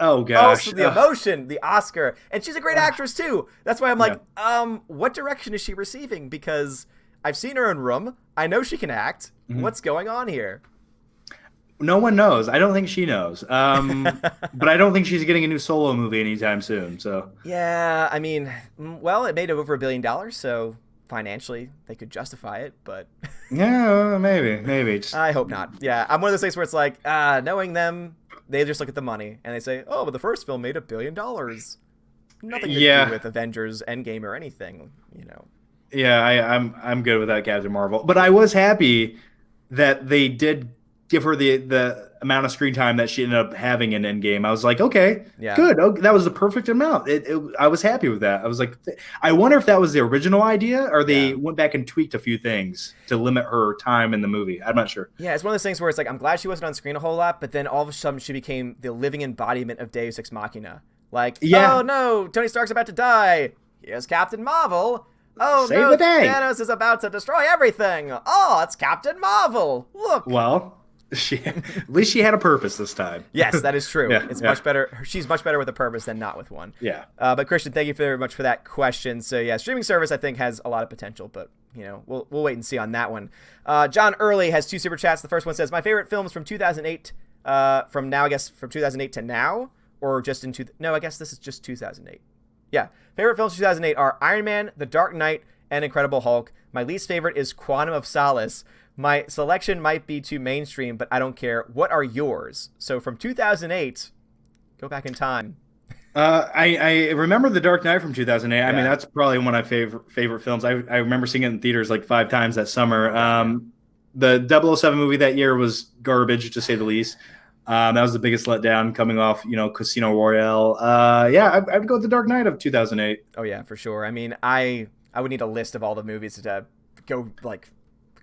Oh Also, gosh. the emotion, the Oscar, and she's a great actress too. That's why I'm Yeah. like, what direction is she receiving? Because I've seen her in Room. I know she can act. Mhm. What's going on here? No one knows. I don't think she knows. But I don't think she's getting a new solo movie anytime soon. So Yeah, I mean, well, it made over $1 billion, so financially they could justify it, but yeah, maybe. Just I hope not. Yeah, I'm one of those things where it's like, knowing them, they just look at the money and they say, "Oh, but the first film made $1 billion. Nothing to do yeah, with Avengers Endgame or anything, you know." yeah. I'm good with that Captain Marvel. But I was happy that they did give her the amount of screen time that she ended up having in Endgame. I was like, okay, Yeah. good. Okay, that was the perfect amount. I was happy with that. I was like, I wonder if that was the original idea or they Yeah. went back and tweaked a few things to limit her time in the movie. I'm not sure. Yeah, it's one of those things where it's like I'm glad she wasn't on screen a whole lot, but then all of a sudden she became the living embodiment of Deus Ex Machina. Like, Yeah. oh no, Tony Stark's about to die. Here's Captain Marvel. Oh Save no, the day. Thanos is about to destroy everything. Oh, it's Captain Marvel. Look. Well, at least she had a purpose this time. Yes, that is true. Yeah, It's yeah. much better. She's much better with a purpose than not with one. Yeah. But Christian, thank you very much for that question. So yeah, streaming service I think has a lot of potential, but you know we'll wait and see on that one. John Early has 2 super chats. The first one says, "My favorite films from 2008, from now I guess from 2008 to now, or just into no I guess this is just 2008. Yeah, favorite films from 2008 are Iron Man, The Dark Knight, and Incredible Hulk. My least favorite is Quantum of Solace. My selection might be too mainstream, but I don't care. What are yours?" So from 2008, go back in time. I remember The Dark Knight from 2008. I mean, Yeah. that's probably one of my favorite films. I remember seeing it in theaters like 5 times that summer. The 007 movie that year was garbage, to say the least. That was the biggest letdown coming off, Casino Royale. Yeah, I'd go with The Dark Knight of 2008. Oh yeah, for sure. I mean, I would need a list of all the movies to go like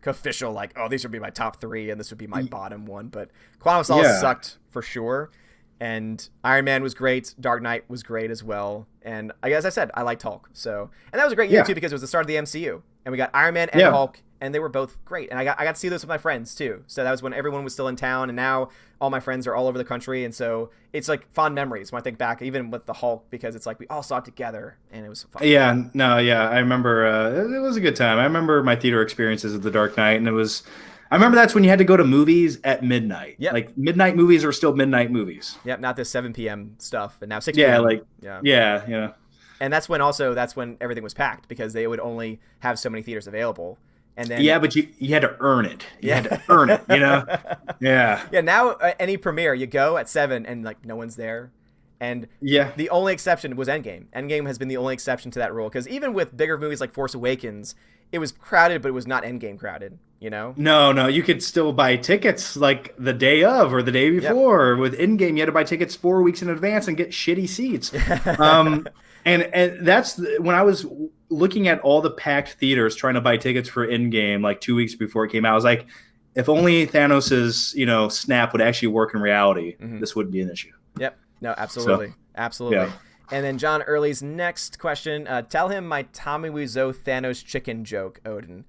official, like, oh, these would be my top 3 and this would be my bottom one. But Quantum of Solace Yeah. sucked for sure. And Iron Man was great. Dark Knight was great as well. And as I said, I liked Hulk. So, and that was a great year Yeah. too because it was the start of the MCU, and we got Iron Man and Yeah. Hulk, and they were both great. And I got to see those with my friends too. So that was when everyone was still in town, and now all my friends are all over the country, and so it's like fond memories when I think back, even with the Hulk, because it's like we all saw it together, and it was fun. Yeah, no, yeah, I remember it was a good time. I remember my theater experiences of The Dark Knight, and I remember that's when you had to go to movies at midnight. Yep. Like midnight movies are still midnight movies. Yep, not this 7 p.m. stuff, and now 6 Yeah, p.m. like yeah. yeah. And that's when everything was packed because they would only have so many theaters available. And then Yeah, but you had to earn it. You had to earn it, Yeah. yeah, now any premiere you go at 7 and like no one's there. And Yeah. the only exception was Endgame. Endgame has been the only exception to that rule because even with bigger movies like Force Awakens, it was crowded, but it was not Endgame crowded. No, you could still buy tickets like the day of or the day before. With Endgame, you had to buy tickets 4 weeks in advance and get shitty seats. And that's when I was looking at all the packed theaters trying to buy tickets for Endgame like 2 weeks before it came out. I was like, if only Thanos's snap would actually work in reality, this wouldn't be an issue. Yep. No, absolutely. Absolutely. Yeah. And then John Early's next question, tell him my Tommy Wiseau Thanos chicken joke, Odin.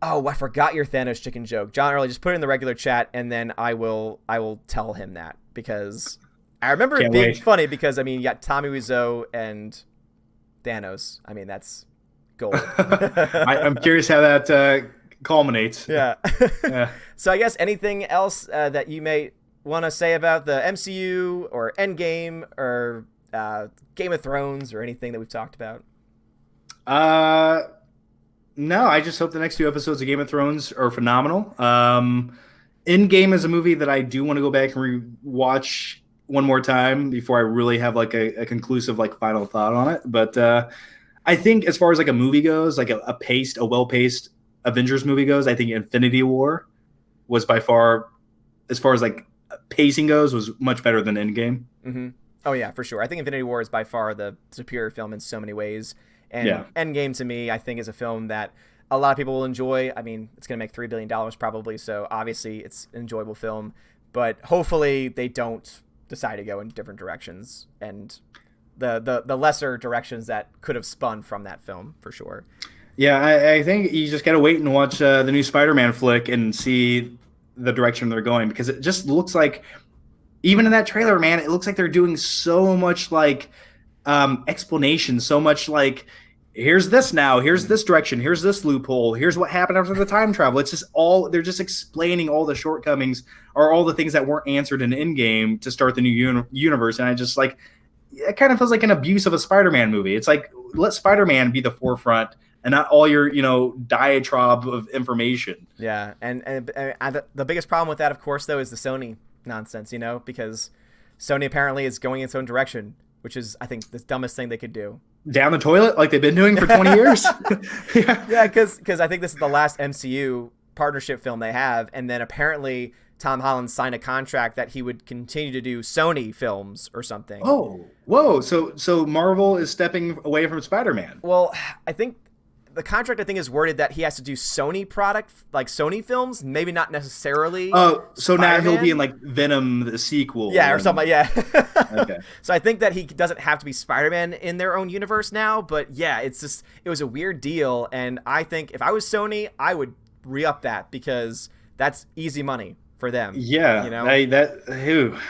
Oh, I forgot your Thanos chicken joke. John Early, just put it in the regular chat, and then I will tell him that because I remember it being funny because, I mean, you got Tommy Wiseau and Thanos. I mean, that's gold. I'm curious how that culminates. Yeah. Yeah. So I guess anything else that you may want to say about the MCU or Endgame or Game of Thrones or anything that we've talked about? No, I just hope the next 2 episodes of Game of Thrones are phenomenal. Endgame is a movie that I do want to go back and rewatch one more time before I really have like a conclusive like final thought on it. But I think as far as like a movie goes, like a well-paced Avengers movie goes, I think Infinity War was by far, as far as like pacing goes, was much better than Endgame. Mm-hmm. Oh yeah, for sure. I think Infinity War is by far the superior film in so many ways. And Endgame to me, I think, is a film that a lot of people will enjoy. I mean, it's going to make $3 billion probably, so obviously it's an enjoyable film. But hopefully they don't decide to go in different directions and the lesser directions that could have spun from that film, for sure. Yeah, I think you just got to wait and watch the new Spider-Man flick and see the direction they're going, because it just looks like, even in that trailer, man, it looks like they're doing so much like explanation, so much like here's this now, here's this direction, here's this loophole, here's what happened after the time travel. It's just all they're just explaining all the shortcomings or all the things that weren't answered in Endgame to start the new universe. And I just like it kind of feels like an abuse of a Spider-Man movie. It's like let Spider-Man be the forefront and not all your diatribe of information. Yeah, and the biggest problem with that, of course, though, is the Sony nonsense. Because Sony apparently is going its own direction, which is, I think, the dumbest thing they could do. Down the toilet like they've been doing for 20 years. Yeah, because I think this is the last MCU partnership film they have, and then apparently Tom Holland signed a contract that he would continue to do Sony films or something. Oh, whoa! So Marvel is stepping away from Spider-Man. Well, I think the contract is worded that he has to do Sony product, like Sony films, maybe not necessarily. Oh, so Spider-Man. now he'll be in like Venom the sequel. Yeah, or something. Yeah. Okay. So I think that he doesn't have to be Spider-Man in their own universe now, but yeah, it was a weird deal, and I think if I was Sony, I would re-up that because that's easy money for them. Yeah,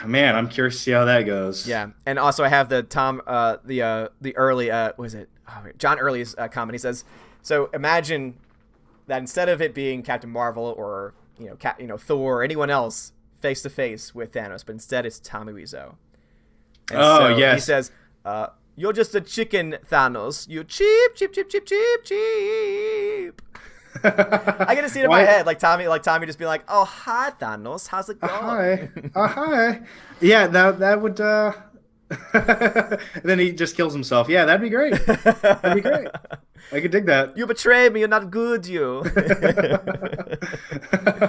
man, I'm curious to see how that goes. Yeah, and also I have the early was it John Early's comment. He says, so imagine that instead of it being Captain Marvel or Thor or anyone else face to face with Thanos, but instead it's Tommy Wiseau. And yes. He says, "You're just a chicken, Thanos. You cheap, cheap, cheap, cheap, cheap, cheap." I get to see it in my head, like Tommy just being like, "Oh, hi, Thanos. How's it going?" Hi. Yeah, that would. And then he just kills himself. Yeah, that'd be great. That'd be great. I could dig that. You betrayed me. You're not good, you.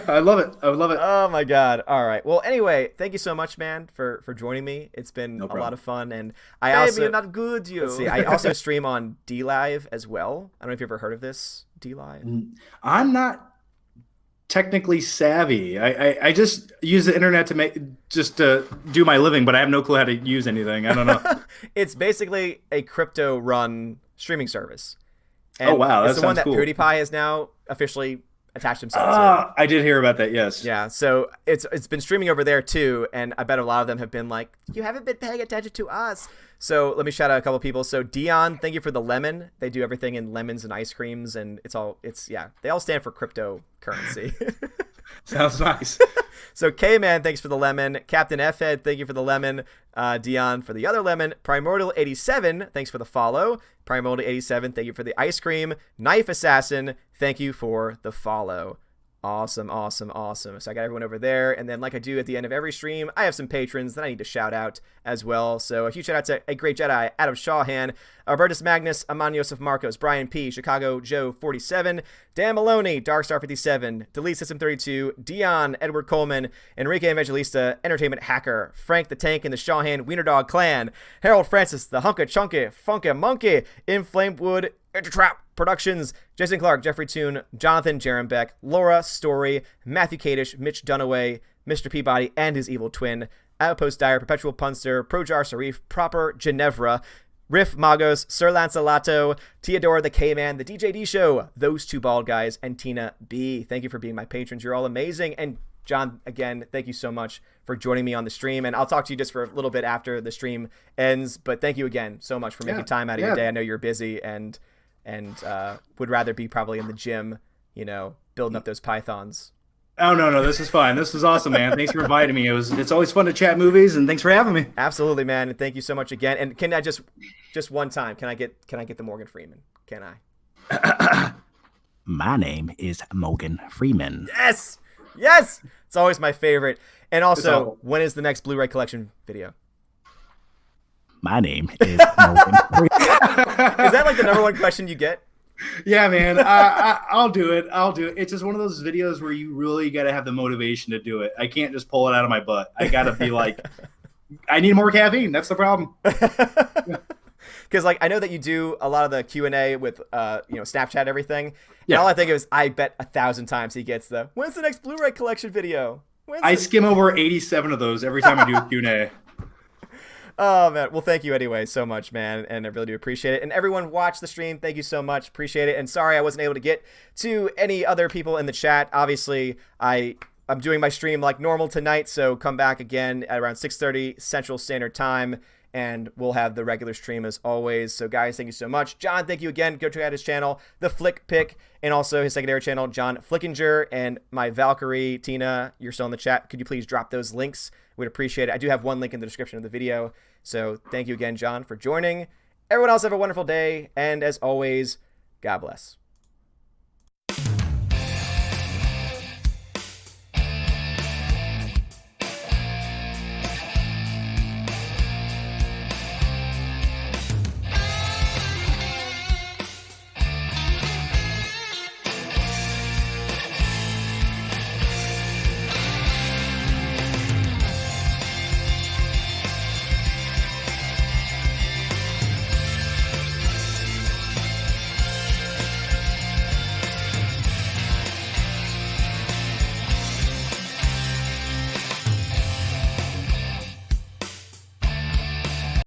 I love it. I would love it. Oh my God. All right. Well, anyway, thank you so much, man, for joining me. It's been a lot of fun, and you're not good, you. Let's see. I also stream on D Live as well. I don't know if you've ever heard of this, D Live. I'm not technically savvy. I just use the internet to do my living, but I have no clue how to use anything. I don't know. It's basically a crypto run streaming service. And oh wow, it's the one that cool. PewDiePie has now officially attached himself to. I did hear about that. Yes. Yeah. So it's been streaming over there too, and I bet a lot of them have been like, "You haven't been paying attention to us." So let me shout out a couple people. So Dion, thank you for the lemon. They do everything in lemons and ice creams, and they all stand for cryptocurrency. Sounds nice. So K-Man, thanks for the lemon. Captain F-Head, thank you for the lemon. Dion for the other lemon. Primordial87, thanks for the follow. Primordial87, thank you for the ice cream. Knife Assassin, thank you for the follow. Awesome, awesome, awesome. So I got everyone over there. And then like I do at the end of every stream, I have some patrons that I need to shout out as well. So a huge shout out to A Great Jedi, Adam Shawhan, Albertus Magnus, Aman Yosef Marcos, Brian P, Chicago Joe 47, Dan Maloney, Darkstar 57, Delete System 32, Dion, Edward Coleman, Enrique Evangelista, Entertainment Hacker, Frank the Tank and the Shawhan Wiener Dog Clan, Harold Francis, the Hunka Chunky, Funka Monkey, Inflamed Wood, Intertrap Productions, Jason Clark, Jeffrey Toon, Jonathan Jerembeck, Laura Story, Matthew Kadish, Mitch Dunaway, Mr. Peabody and his evil twin, Outpost Dyer, Perpetual Punster, Projar Sarif, Proper Ginevra, Riff Magos, Sir Lancelato, Theodora the K-Man, the DJD Show, Those Two Bald Guys, and Tina B. Thank you for being my patrons. You're all amazing. And John, again, thank you so much for joining me on the stream. And I'll talk to you just for a little bit after the stream ends. But thank you again so much for making time out of your day. I know you're busy and would rather be probably in the gym, building up those pythons. Oh, no, this is fine. This was awesome, man. Thanks for inviting me. It's always fun to chat movies, and thanks for having me. Absolutely, man. And thank you so much again. And can I just one time, can I get the Morgan Freeman? Can I? My name is Morgan Freeman. Yes! Yes! It's always my favorite. And also, when is the next Blu-ray collection video? My name is Morgan Freeman. Is that like the number one question you get? Yeah, man. I'll do it. It's just one of those videos where you really got to have the motivation to do it. I can't just pull it out of my butt. I got to be like, I need more caffeine. That's the problem. Because I know that you do a lot of the Q&A with Snapchat everything. Yeah. And all I think is I bet 1,000 times he gets when's the next Blu-ray collection video? I skim over 87 of those every time I do a Q&A. Oh, man. Well, thank you anyway so much, man. And I really do appreciate it. And everyone watch the stream. Thank you so much. Appreciate it. And sorry I wasn't able to get to any other people in the chat. Obviously, I I'm doing my stream like normal tonight, so come back again at around 6:30 Central Standard Time, and we'll have the regular stream as always. So guys, thank you so much. John, thank you again. Go check out his channel, The Flick Pick, and also his secondary channel, John Flickinger. And my Valkyrie, Tina, you're still in the chat. Could you please drop those links? We'd appreciate it. I do have one link in the description of the video. So thank you again, John, for joining. Everyone else have a wonderful day. And as always, God bless.